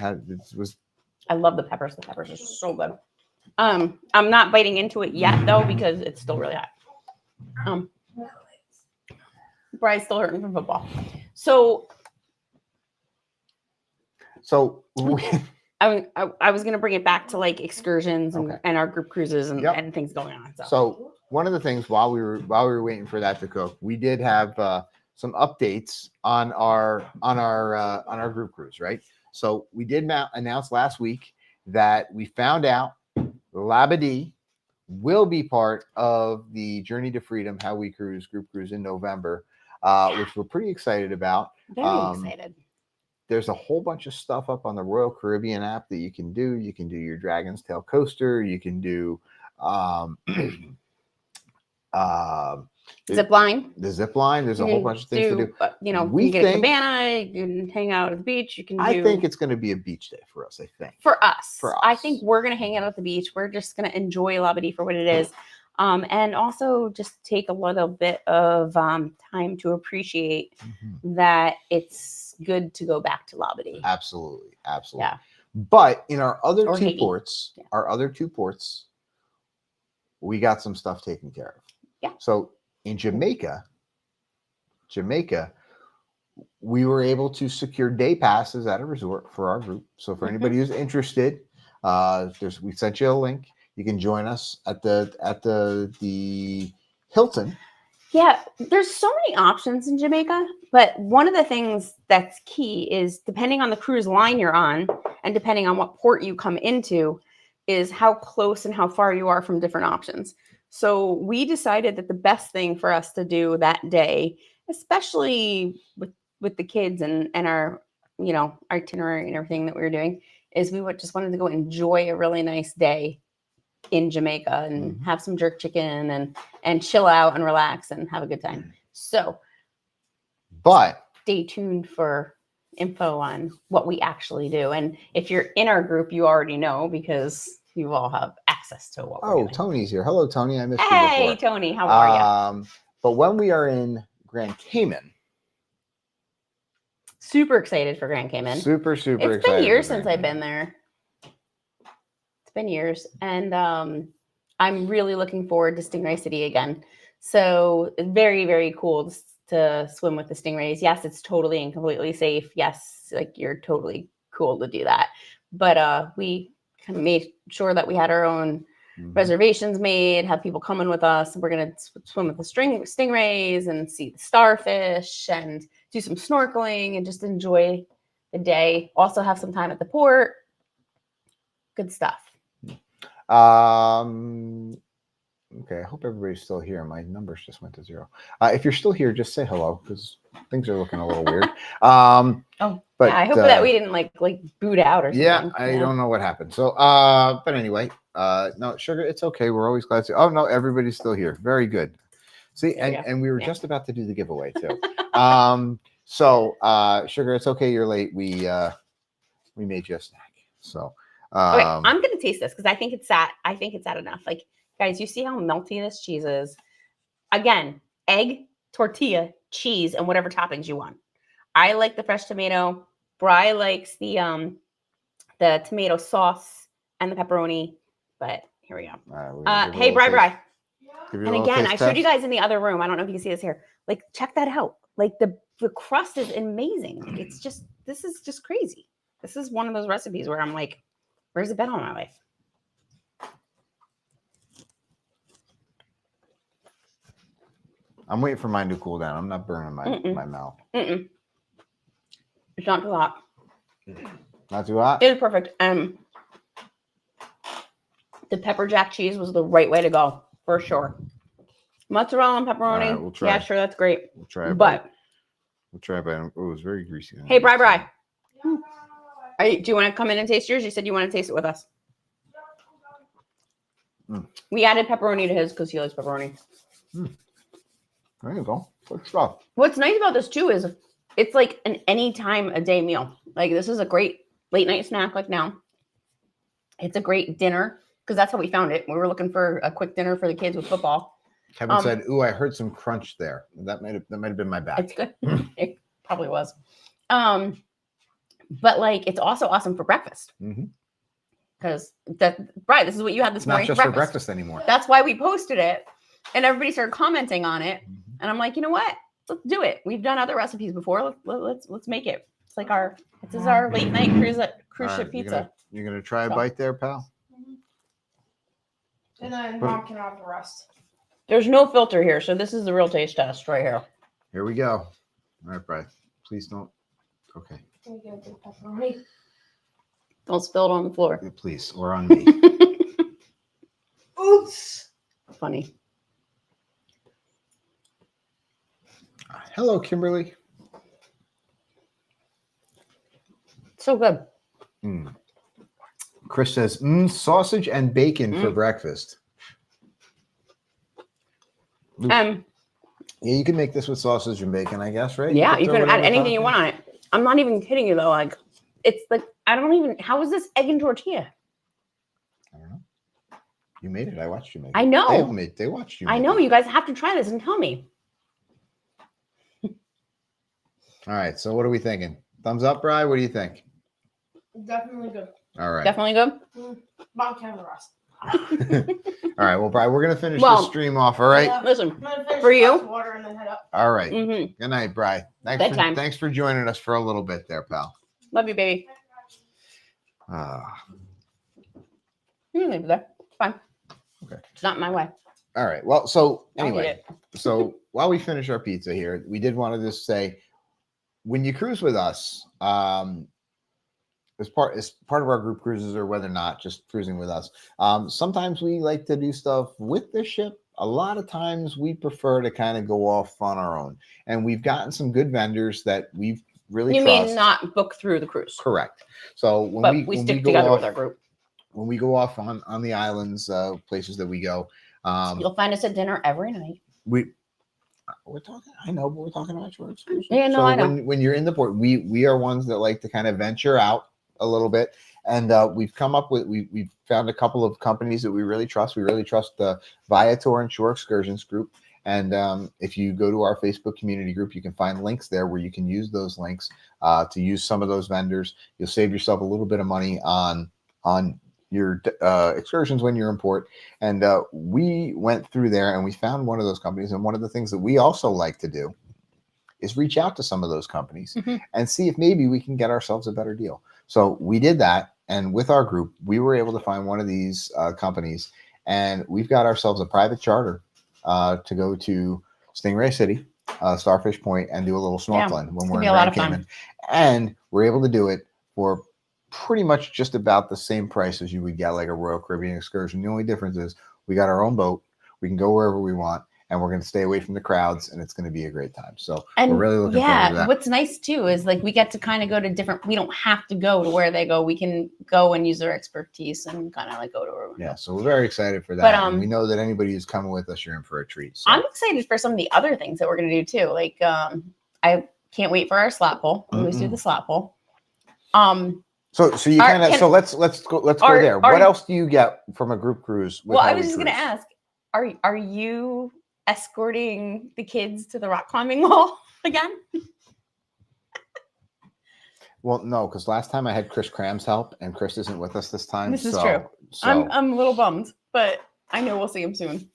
I love the peppers. The peppers are so good. I'm not biting into it yet though because it's still really hot. Brian's still hurting from football. So I was gonna bring it back to like excursions and our group cruises and things going on. So one of the things while we were waiting for that to cook, we did have some updates on our group cruise, right? So we did announce last week that we found out Labadee will be part of the Journey to Freedom How We Cruise group cruise in November, which we're pretty excited about. Very excited. There's a whole bunch of stuff up on the Royal Caribbean app that you can do. You can do your Dragon's Tail coaster. You can do zip line. The zip line. There's a whole bunch of things to do. You can get a cabana. You can hang out at the beach. I think it's going to be a beach day for us. I think for us. I think we're going to hang out at the beach. We're just going to enjoy Labadee for what it is, and also just take a little bit of time to appreciate that it's good to go back to Labadee. Absolutely. Yeah. But in our other two ports, we got some stuff taken care of. Yeah. So in Jamaica, we were able to secure day passes at a resort for our group. So for anybody who's interested, we sent you a link. You can join us at the Hilton. Yeah, there's so many options in Jamaica, but one of the things that's key is depending on the cruise line you're on and depending on what port you come into is how close and how far you are from different options. So we decided that the best thing for us to do that day, especially with the kids and our itinerary and everything that we were doing, is we just wanted to go enjoy a really nice day in Jamaica and have some jerk chicken and chill out and relax and have a good time. So, but stay tuned for info on what we actually do. And if you're in our group, you already know because you all have access to what we're doing. Tony's here. Hello, Tony. I missed you before. Hey, Tony. How are you? But when we are in Grand Cayman, super excited for Grand Cayman. Super excited. It's been years since I've been there. It's been years. And I'm really looking forward to Stingray City again. So very, very cool to swim with the stingrays. Yes, it's totally and completely safe. Yes, like you're totally cool to do that. But we kind of made sure that we had our own reservations made, have people coming with us. We're going to swim with the stingrays and see the starfish and do some snorkeling and just enjoy the day. Also have some time at the port. Good stuff. Okay, I hope everybody's still here. My numbers just went to 0. If you're still here, just say hello because things are looking a little weird. But I hope that we didn't like boot out or something. Yeah, I don't know what happened. So, but anyway, no, Sugar, it's okay. We're always glad to. Oh no, everybody's still here. Very good. See, and we were just about to do the giveaway too. So, Sugar, it's okay. You're late. We made you a snack. So, okay, I'm gonna taste this because I think it's sat. I think it's sat enough. Like, guys, you see how melty this cheese is? Again, egg, tortilla, cheese, and whatever toppings you want. I like the fresh tomato. Bri likes the tomato sauce and the pepperoni. But here we go. Hey, Bri. And again, I showed you guys in the other room. I don't know if you can see this here. Like, check that out. Like the crust is amazing. It's just, this is just crazy. This is one of those recipes where I'm like, where's it been all my life? I'm waiting for mine to cool down. I'm not burning my mouth. It's not too hot. Not too hot? It is perfect. The pepper jack cheese was the right way to go, for sure. Mozzarella and pepperoni. Right, we'll try. Yeah, sure, that's great. We'll try it. We'll try it. Oh, it was very greasy. Hey, Bri. Do you want to come in and taste yours? You said you want to taste it with us. We added pepperoni to his because he likes pepperoni. There you go. Good stuff. What's nice about this too is it's like an anytime a day meal. Like this is a great late night snack like now. It's a great dinner because that's how we found it. We were looking for a quick dinner for the kids with football. Kevin said, "Ooh, I heard some crunch there." That might have been my back. It's good. It probably was. But like it's also awesome for breakfast. Because right, this is what you had this It's morning. not just for breakfast anymore. That's why we posted it, and everybody started commenting on it. And I'm like, you know what? Let's do it. We've done other recipes before. Let's make it. It's like this is our late night cruise ship pizza. You're gonna try a bite there, pal. And then Mom can have the rest. There's no filter here, so this is the real taste test right here. Here we go. All right, Bri. Please don't. Okay. Can we get a big pepperoni? Don't spill it on the floor. Please, or on me. Oops. Funny. Hello, Kimberly. So good. Chris says, sausage and bacon for breakfast. Yeah, you can make this with sausage and bacon, I guess, right? Yeah, you throw can whatever add anything you toppings. want on it. I'm not even kidding you though. Like, it's like how is this egg and tortilla? I don't know. You made it. I watched you make it. I know. They watched you. I make know. it. You guys have to try this and tell me. All right. So what are we thinking? Thumbs up, Bri? What do you think? Definitely good. All right. Definitely good. Mom can have the rest. All right. Well, Bri, we're gonna finish Well, this stream off. All right. Yeah. Listen, I'm gonna finish For you? the glass of water and then head up. All right. mhm. Good night, Bri. Bedtime. Thanks for joining us for a little bit there, pal. Love you, baby. You can leave it there. It's fine. Okay. It's not my way. All right. Well, so I'll eat anyway, it. so while we finish our pizza here, we did want to just say, when you cruise with us, as part of our group cruises or whether or not just cruising with us, sometimes we like to do stuff with the ship. A lot of times we prefer to kind of go off on our own, and we've gotten some good vendors that we've really You trust. mean not book through the cruise? Correct. So when But we we when stick we go together off, with our group. when we go off on the islands, places that we go, You'll find us at dinner every night. we're talking. I know, but we're talking about your excursion. Yeah, no, so I know. when you're in the port, we are ones that like to kind of venture out a little bit, and we've come up with we've found a couple of companies that we really trust. We really trust the Viator and Shore Excursions group. And if you go to our Facebook community group, you can find links there where you can use those links to use some of those vendors. You'll save yourself a little bit of money on your excursions when you're in port. And we went through there and we found one of those companies. And one of the things that we also like to do is reach out to some of those companies and see if maybe we can get ourselves a better deal. So we did that. And with our group, we were able to find one of these companies, and we've got ourselves a private charter to go to Stingray City, Starfish Point, and do a little snorkeling when we're in be a lot Grand of fun. Cayman. And we're able to do it for pretty much just about the same price as you would get like a Royal Caribbean excursion. The only difference is we got our own boat, we can go wherever we want, and we're going to stay away from the crowds, and it's going to be a great time. So we're really looking forward to that. What's nice too is like we get to kind of go to different. We don't have to go to where they go. We can go and use their expertise and kind of like go to where we Yeah, so we're very excited for that. But, and we know that anybody who's coming with us, you're in for a treat. So. I'm excited for some of the other things that we're gonna do too. Like I can't wait for our slot pull. We always do the slot pull. So you kind of let's go there. What else do you get from a group cruise? Well, I was just gonna ask, are you escorting the kids to the rock climbing wall again? Well, no, because last time I had Chris Cram's help, and Chris isn't with us this time. This is true. So I'm a little bummed, but I know we'll see him soon.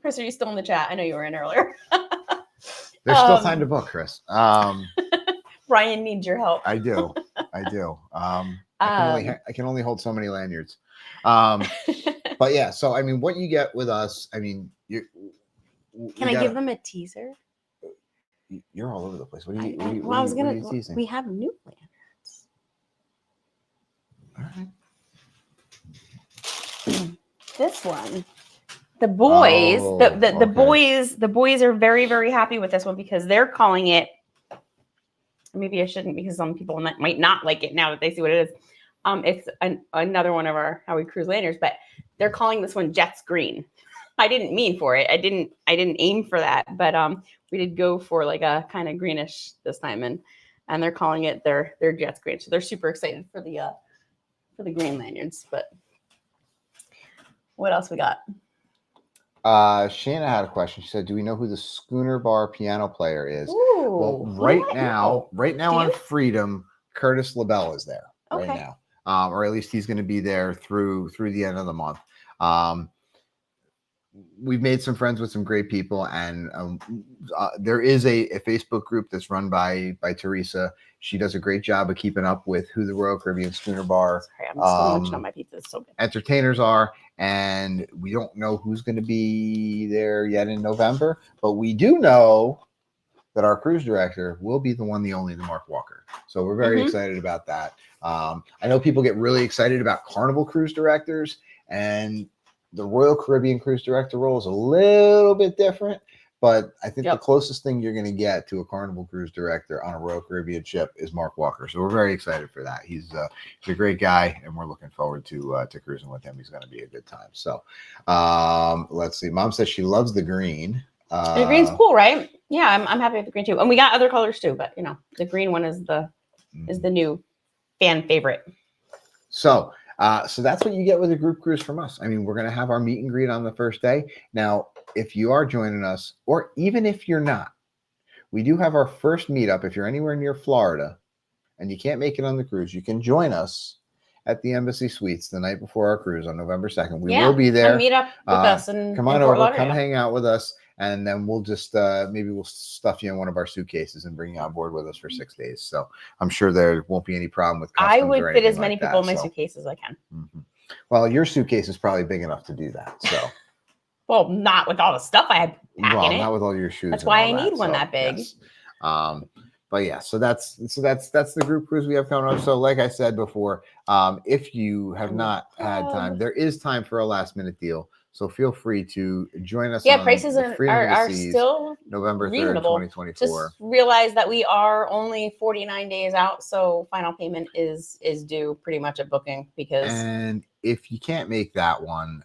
Chris, are you still in the chat? I know you were in earlier. There's still time to book, Chris. Ryan needs your help. I do. I can only hold so many lanyards. But yeah, so I mean, what you get with us, I mean, Can I give them a teaser? You're all over the place. What are you teasing? We have new lanyards. All right. This one. The boys, the okay. the boys are very, very happy with this one because they're calling it. Maybe I shouldn't, because some people might not like it now that they see what it is. It's another one of our How We Cruise lanyards, but they're calling this one Jets Green. I didn't mean for it. I didn't aim for that, but we did go for like a kind of greenish this time, and they're calling it their Jets green. So they're super excited for the green lanyards. But what else we got? Shanna had a question. She said, "Do we know who the Schooner Bar piano player is?" Ooh, Well, who right do I now know? on Freedom, Curtis LaBelle is there right Okay. now, or at least he's going to be there through the end of the month. We've made some friends with some great people, and there is a Facebook group that's run by Teresa. She does a great job of keeping up with who the Royal Caribbean Schooner Bar Sorry, I'm still munching on my pizza. It's so good. entertainers are, and we don't know who's going to be there yet in November, but we do know that our cruise director will be the one, the only, the Mark Walker. So we're very excited about that. I know people get really excited about Carnival cruise directors, and the Royal Caribbean cruise director role is a little bit different, but I think the closest thing you're going to get to a Carnival cruise director on a Royal Caribbean ship is Mark Walker. So we're very excited for that. He's a great guy, and we're looking forward to cruising with him. He's going to be a good time. So let's see. Mom says she loves the green. The green's cool, right? Yeah, I'm happy with the green too. And we got other colors too, but the green one is the new fan favorite. So that's what you get with a group cruise from us. I mean, we're going to have our meet and greet on the first day. Now, if you are joining us, or even if you're not, we do have our first meetup. If you're anywhere near Florida and you can't make it on the cruise, you can join us at the Embassy Suites the night before our cruise on November 2nd. We will be there. Meet up with us and come on over, come hang out with us. And then we'll just maybe we'll stuff you in one of our suitcases and bring you on board with us for 6 days. So I'm sure there won't be any problem with customs. I would fit as many people in my suitcase as I can. Well, your suitcase is probably big enough to do that. So, well, not with all the stuff I had packing not with all your shoes. That's why I need one that big. Yes. But yeah, so that's the group cruise we have coming up. So, like I said before, if you have not had time, there is time for a last minute deal. So feel free to join us. Yeah, prices are still November 3rd, reasonable. 2024. Just realize that we are only 49 days out, so final payment is due pretty much at booking. And if you can't make that one,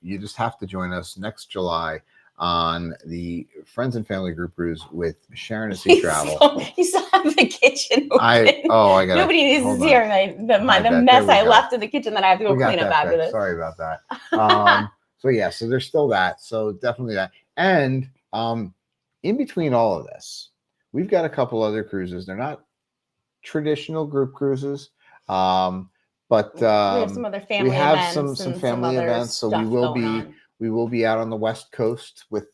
you just have to join us next July on the Friends and Family Group Cruise with Sharon and Sea Travel. You still have the kitchen open. I got nobody needs to hear the mess I left in the kitchen that I have to go clean up after this. Sorry about that. So there's still that. So definitely that. And in between all of this, we've got a couple other cruises. They're not traditional group cruises. But we have some other family we have events. some family events. So we will be out on the West Coast with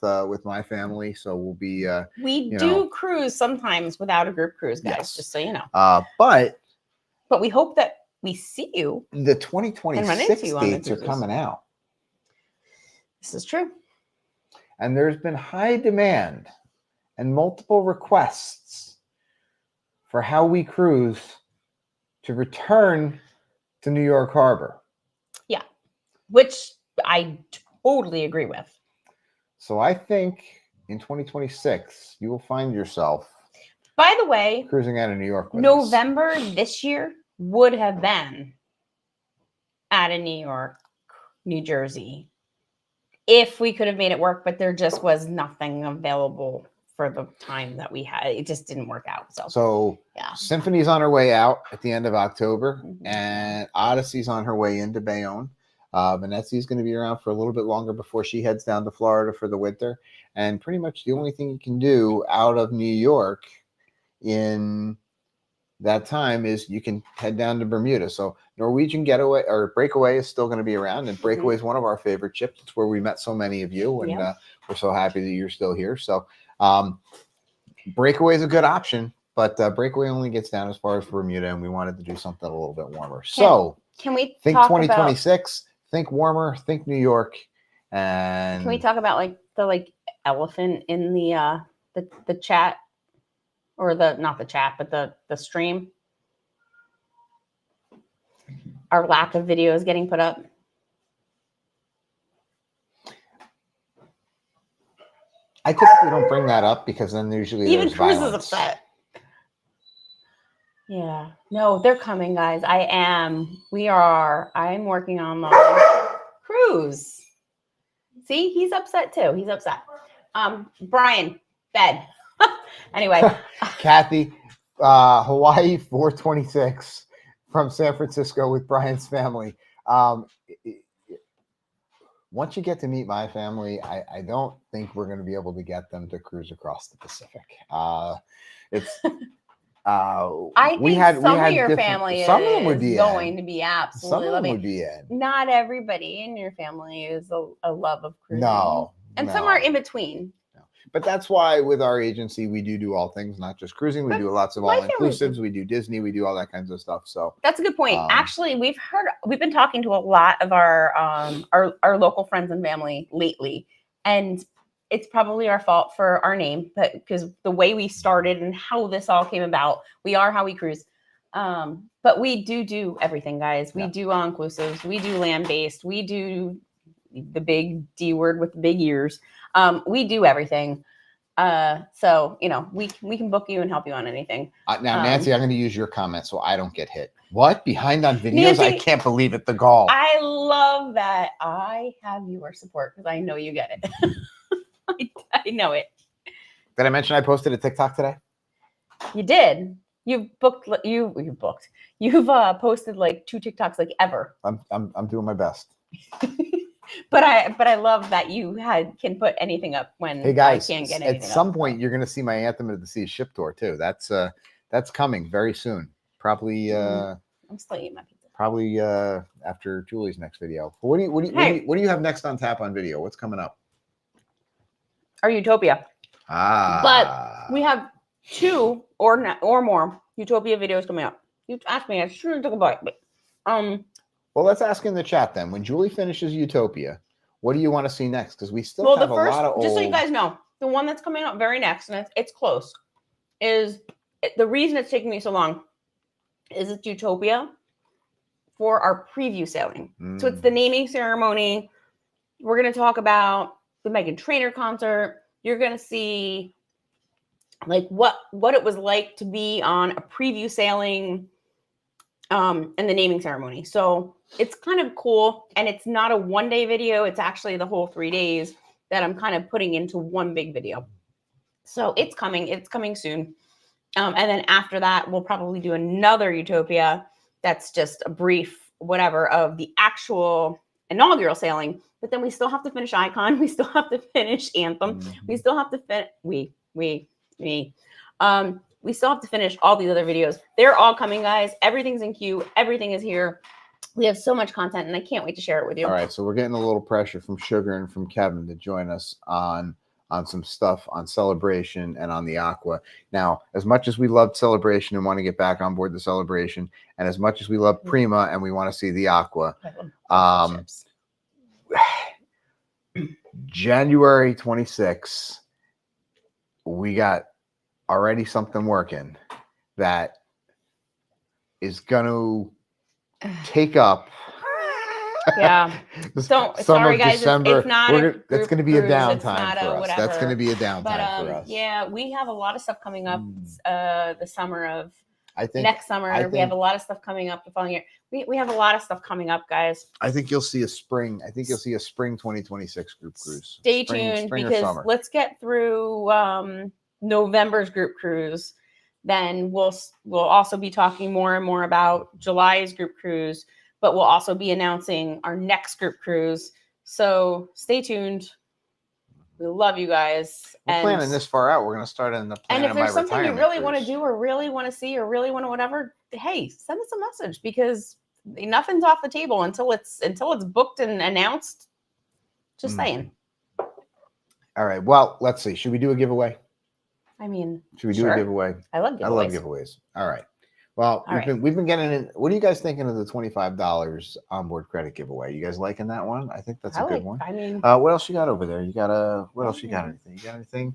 my family. So we'll be we do cruise sometimes without a group cruise, guys, just so you know. But we hope that we see you. The 2026 dates are coming out. This is true. And there's been high demand and multiple requests for How We Cruise to return to New York Harbor. Yeah. Which I totally agree with. So I think in 2026, you will find yourself, by the way, cruising out of New York with November us. This year would have been out of New York, New Jersey, if we could have made it work, but there just was nothing available for the time that we had. It just didn't work out. So yeah. Symphony's on her way out at the end of October, and Odyssey's on her way into Bayonne. Venezia's going to be around for a little bit longer before she heads down to Florida for the winter. And pretty much the only thing you can do out of New York in that time is you can head down to Bermuda. So Norwegian Getaway or Breakaway is still going to be around, and Breakaway is one of our favorite ships. It's where we met so many of you, and we're so happy that you're still here. So Breakaway is a good option, but Breakaway only gets down as far as Bermuda, and we wanted to do something a little bit warmer. Can we think 2026? Think warmer. Think New York. And can we talk about the elephant in the chat, or not the chat, but the stream? Our lack of videos getting put up. I typically don't bring that up because then usually even Cruz is violence. upset. Yeah, no, they're coming, guys. I'm working on the cruise. See, he's upset too. He's upset. Brian, bed. Anyway. Kathy, Hawaii 426 from San Francisco with Brian's family. Once you get to meet my family, I don't think we're going to be able to get them to cruise across the Pacific. It's I think some of your family some of them would be going to be absolutely some of them loving would be in. Not everybody in your family is a love of cruising. No, and some are in between. But that's why with our agency, we do all things, not just cruising. We do lots of all-inclusives. We do Disney. We do all that kinds of stuff. So that's a good point. Actually, we've been talking to a lot of our local friends and family lately, and it's probably our fault for our name, but because the way we started and how this all came about, we are How We Cruise. But we do everything, guys. We do all-inclusives. We do land-based. We do the big D word with the big ears. We do everything. So, we can book you and help you on anything. Now, Nancy, I'm going to use your comment so I don't get hit. What? Behind on videos? Nancy, I can't believe it. The gall. I love that I have your support because I know you get it. I know it. Did I mention I posted a TikTok today? You did. You've posted like 2 TikToks like ever. I'm doing my best. But I love that you can put anything up when hey guys, I can't get anything at some up. point you're going to see my Anthem of the Seas ship tour too. That's coming very soon. Probably I'm still eating my pizza. Probably after Julie's next video. What do you have next on tap on video? What's coming up? Our Utopia. But we have 2 or more Utopia videos coming up. You asked me, I should have took a bite, but well, let's ask in the chat then. When Julie finishes Utopia, what do you want to see next? Because we still have a lot of old... Just so you guys know, the one that's coming up very next, and it's close, is the reason it's taking me so long is it's Utopia for our preview sailing. So it's the naming ceremony. We're going to talk about the Meghan Trainor concert. You're going to see like what it was like to be on a preview sailing and the naming ceremony. So it's kind of cool, and it's not a one-day video. It's actually the whole 3 days that I'm kind of putting into one big video. So it's coming soon. And then after that, we'll probably do another Utopia that's just a brief whatever of the actual inaugural sailing. But then we still have to finish Icon. We still have to finish Anthem. We still have to finish we still have to finish all these other videos. They're all coming, guys. Everything's in queue. Everything is here. We have so much content, and I can't wait to share it with you. All right, so we're getting a little pressure from Sugar and from Kevin to join us on some stuff on Celebration and on the Aqua. Now, as much as we loved Celebration and want to get back on board the Celebration, and as much as we love Prima and we want to see the Aqua, January 26th, we got already something working that is going to take up sorry guys, December. It's not that's going to be a downtime for us. Whatever. That's going to be a downtime for us. Yeah, we have a lot of stuff coming up the summer of next summer. We have a lot of stuff coming up the following year. We have a lot of stuff coming up, guys. I think you'll see a spring 2026 group cruise. Stay tuned because let's get through November's group cruise. Then we'll also be talking more and more about July's group cruise, but we'll also be announcing our next group cruise. So stay tuned. We love you guys. We're planning this far out. We're going to start in the plan. And if there's something you really want to do or really want to see or really want to whatever, hey, send us a message because nothing's off the table until it's booked and announced. Just saying. All right. Well, let's see. Should we do a giveaway? I mean, should we do a giveaway? I love giveaways. All right. Well, we've been getting in. What are you guys thinking of the $25 onboard credit giveaway? You guys liking that one? I think that's a good one. I mean, what else you got over there? You got what else you got? Anything? You got anything?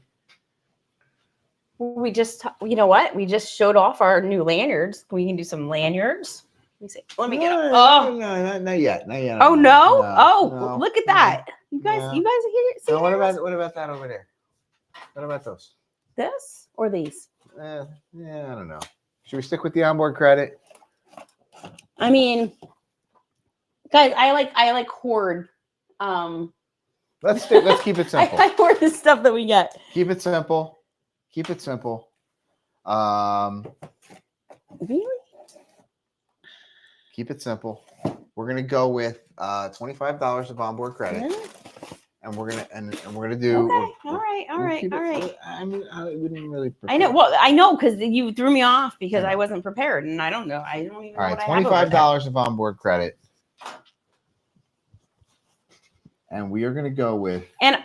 We just, you know what? We just showed off our new lanyards. We can do some lanyards. Let me see. Let me get them. Oh, no, not yet. Not yet. Oh no! No, look at that. You guys are here. See what about that over there? What about those? This or these? I don't know. Should we stick with the onboard credit? I mean, guys, I like hoard Let's keep it simple. I order the stuff that we get. Keep it simple. Keep it simple. Really? Keep it simple. We're gonna go with $25 of onboard credit, Really? and we're gonna do. Okay. All right. keep it- I mean, we didn't really. I know. prepare. Well, I know because you threw me off because I I know. wasn't prepared, and I don't know. I don't even All know right, what I have over there. $25 of onboard credit, and we are gonna go with. And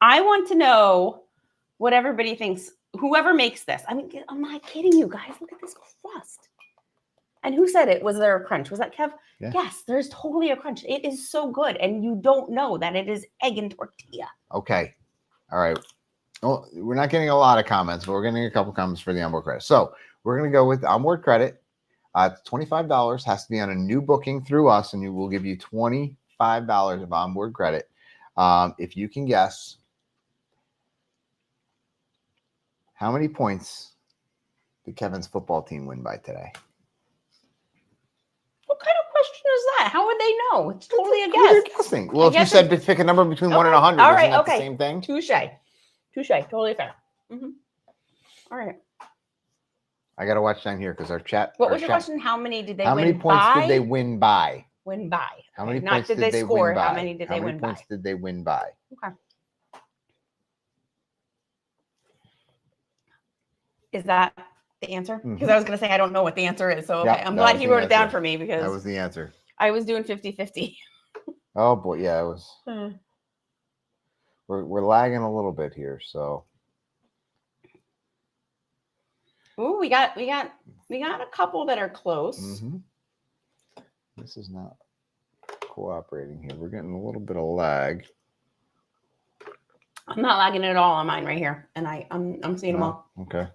I want to know what everybody thinks. Whoever makes this, I mean, I'm not kidding you guys. Look at this crust. And who said it? Was there a crunch? Was that Kev? Yeah. Yes, there's totally a crunch. It is so good, and you don't know that it is egg and tortilla. Okay. All right. Well, we're not getting a lot of comments, but we're getting a couple comments for the onboard credit. So we're going to go with onboard credit. $25 has to be on a new booking through us, and will give you $25 of onboard credit. If you can guess, how many points did Kevin's football team win by today? What kind of question is that? How would they know? It's totally a You're guess. guessing. Well, if you guess said pick a number between 1 and 100, All isn't right, that okay. the same thing? Touche. Totally fair. All right. I got to watch down here because our chat. What our was your chat- question? How many did they How win many points by? did they win by? Win by. How many Not points did they score? win by? How many did they win by? points did they win by? Okay. Is that the answer? Because I was going to say I don't know what the answer is. So Yep, okay. I'm that glad was he the wrote it down answer. for me because That was the answer. I was doing 50-50. Oh boy, yeah, it was. We're lagging a little bit here, so. Ooh, we got a couple that are close. This is not cooperating here. We're getting a little bit of lag. I'm not lagging at all on mine right here, and I'm seeing them all. Okay.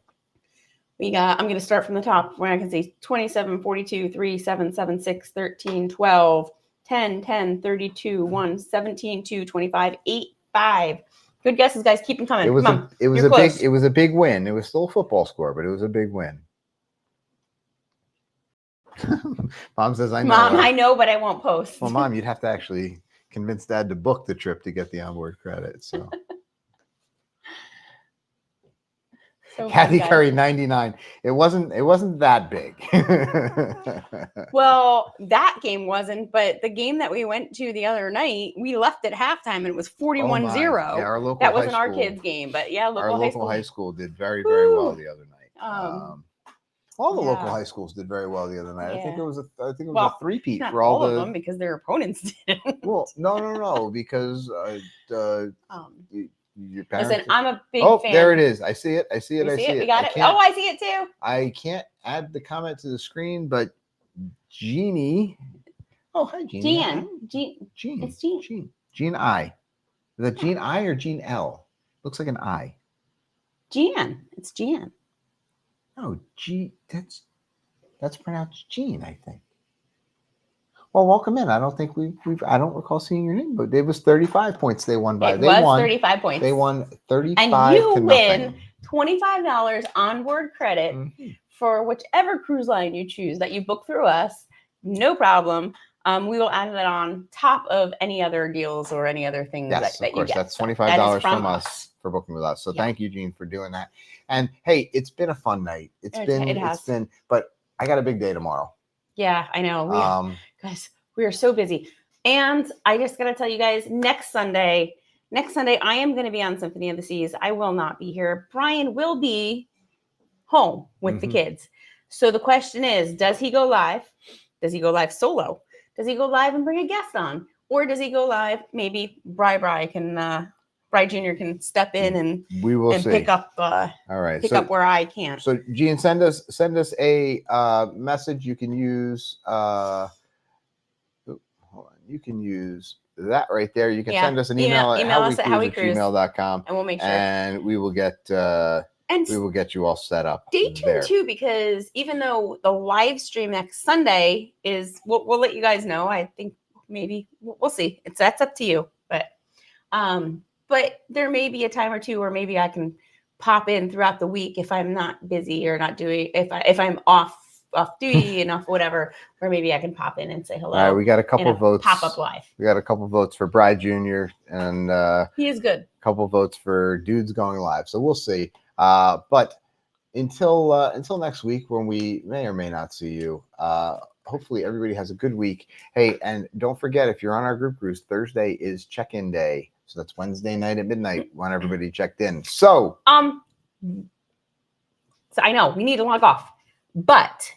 I'm going to start from the top where I can see 27, 42, 3, 7, 7, 6, 13, 12, 10, 10, 32, 1, 17, 2, 25, 8, 5. Good guesses, guys. Keep them coming. It was Come on. it was You're a close. big big win. It was still a football score, but it was a big win. Mom says, "I know." Mom, I know, but I won't post. Well, Mom, you'd have to actually convince Dad to book the trip to get the onboard credit. So. So Kathy fun, guys. Curry 99. It wasn't that big. Well, that game wasn't, but the game that we went to the other night, we left at halftime and it was 41-0. Yeah, our local That high wasn't our school- kids' game, but yeah, Our local local high high school. school did very, very well Woo! the other night. All the local yeah. high schools did very well the other night. I think Yeah. it was a Well, three-peat Not for all of the. them because their opponents didn't. Well, no, because your parents. Listen, I'm a big Oh, fan. there it is. I see it. I see it. You I see see it? it. We got I it. can't- Oh, I see it too. I can't add the comment to the screen, but Jeannie. Oh, hi, Jeannie. Jean. It's Jean. Jean I. Is that Jean I or Jean L? Looks like an I. Jan. It's Jan. Oh, G. That's pronounced Jean, I think. Well, welcome in. I don't think I don't recall seeing your name, but it was 35 points they won by. It They was won 35 points. They won 35 And you to win nothing. $25 onboard credit for whichever cruise line you choose that you book through us. No problem. We will add that on top of any other deals or any other things Yes, that of course. you get. That's So $25 that is from us for booking with us. So thank you, Jean, for doing that. And hey, it's been a fun night. It has been, but I got a big day tomorrow. Yeah, I know. Guys, we are so busy. And I just got to tell you guys, next Sunday, I am going to be on Symphony of the Seas. I will not be here. Brian will be home with the kids. So the question is, does he go live? Does he go live solo? Does he go live and bring a guest on? Or does he go live? Maybe Bri Jr. can step in and we will see. pick up all right. pick up where I can't. So Jean, send us a message. You can use hold on. You can use that right there. You can send us an email at howwecruise@gmail.com, and we'll make sure. And we will get you all set up. Stay tuned too, because even though the live stream next Sunday is, we'll let you guys know. I think maybe we'll see. That's up to you, but there may be a time or two where maybe I can pop in throughout the week if I'm not busy or not doing if I'm off off duty and off whatever, where maybe I can pop in and say hello. All right, we got a couple votes. Pop up live. We got a couple votes for Bry Jr. and He is good. a couple votes for dudes going live. So we'll see. But until next week, when we may or may not see you, hopefully everybody has a good week. Hey, and don't forget, if you're on our group cruise, Thursday is check-in day. So that's Wednesday night at midnight when everybody checked in. So I know we need to log off, but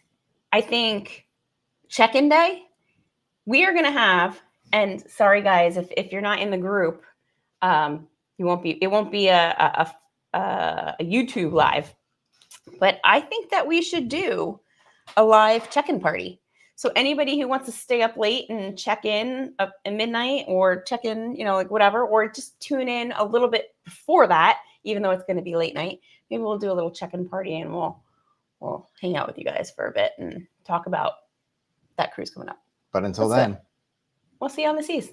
I think check-in day, we are going to have, and sorry guys, if you're not in the group, it won't be a YouTube live, but I think that we should do a live check-in party. So anybody who wants to stay up late and check in at midnight, or check in, like whatever, or just tune in a little bit before that, even though it's going to be late night, maybe we'll do a little check-in party and we'll hang out with you guys for a bit and talk about that cruise coming up. But until That's then, we'll see you on the seas.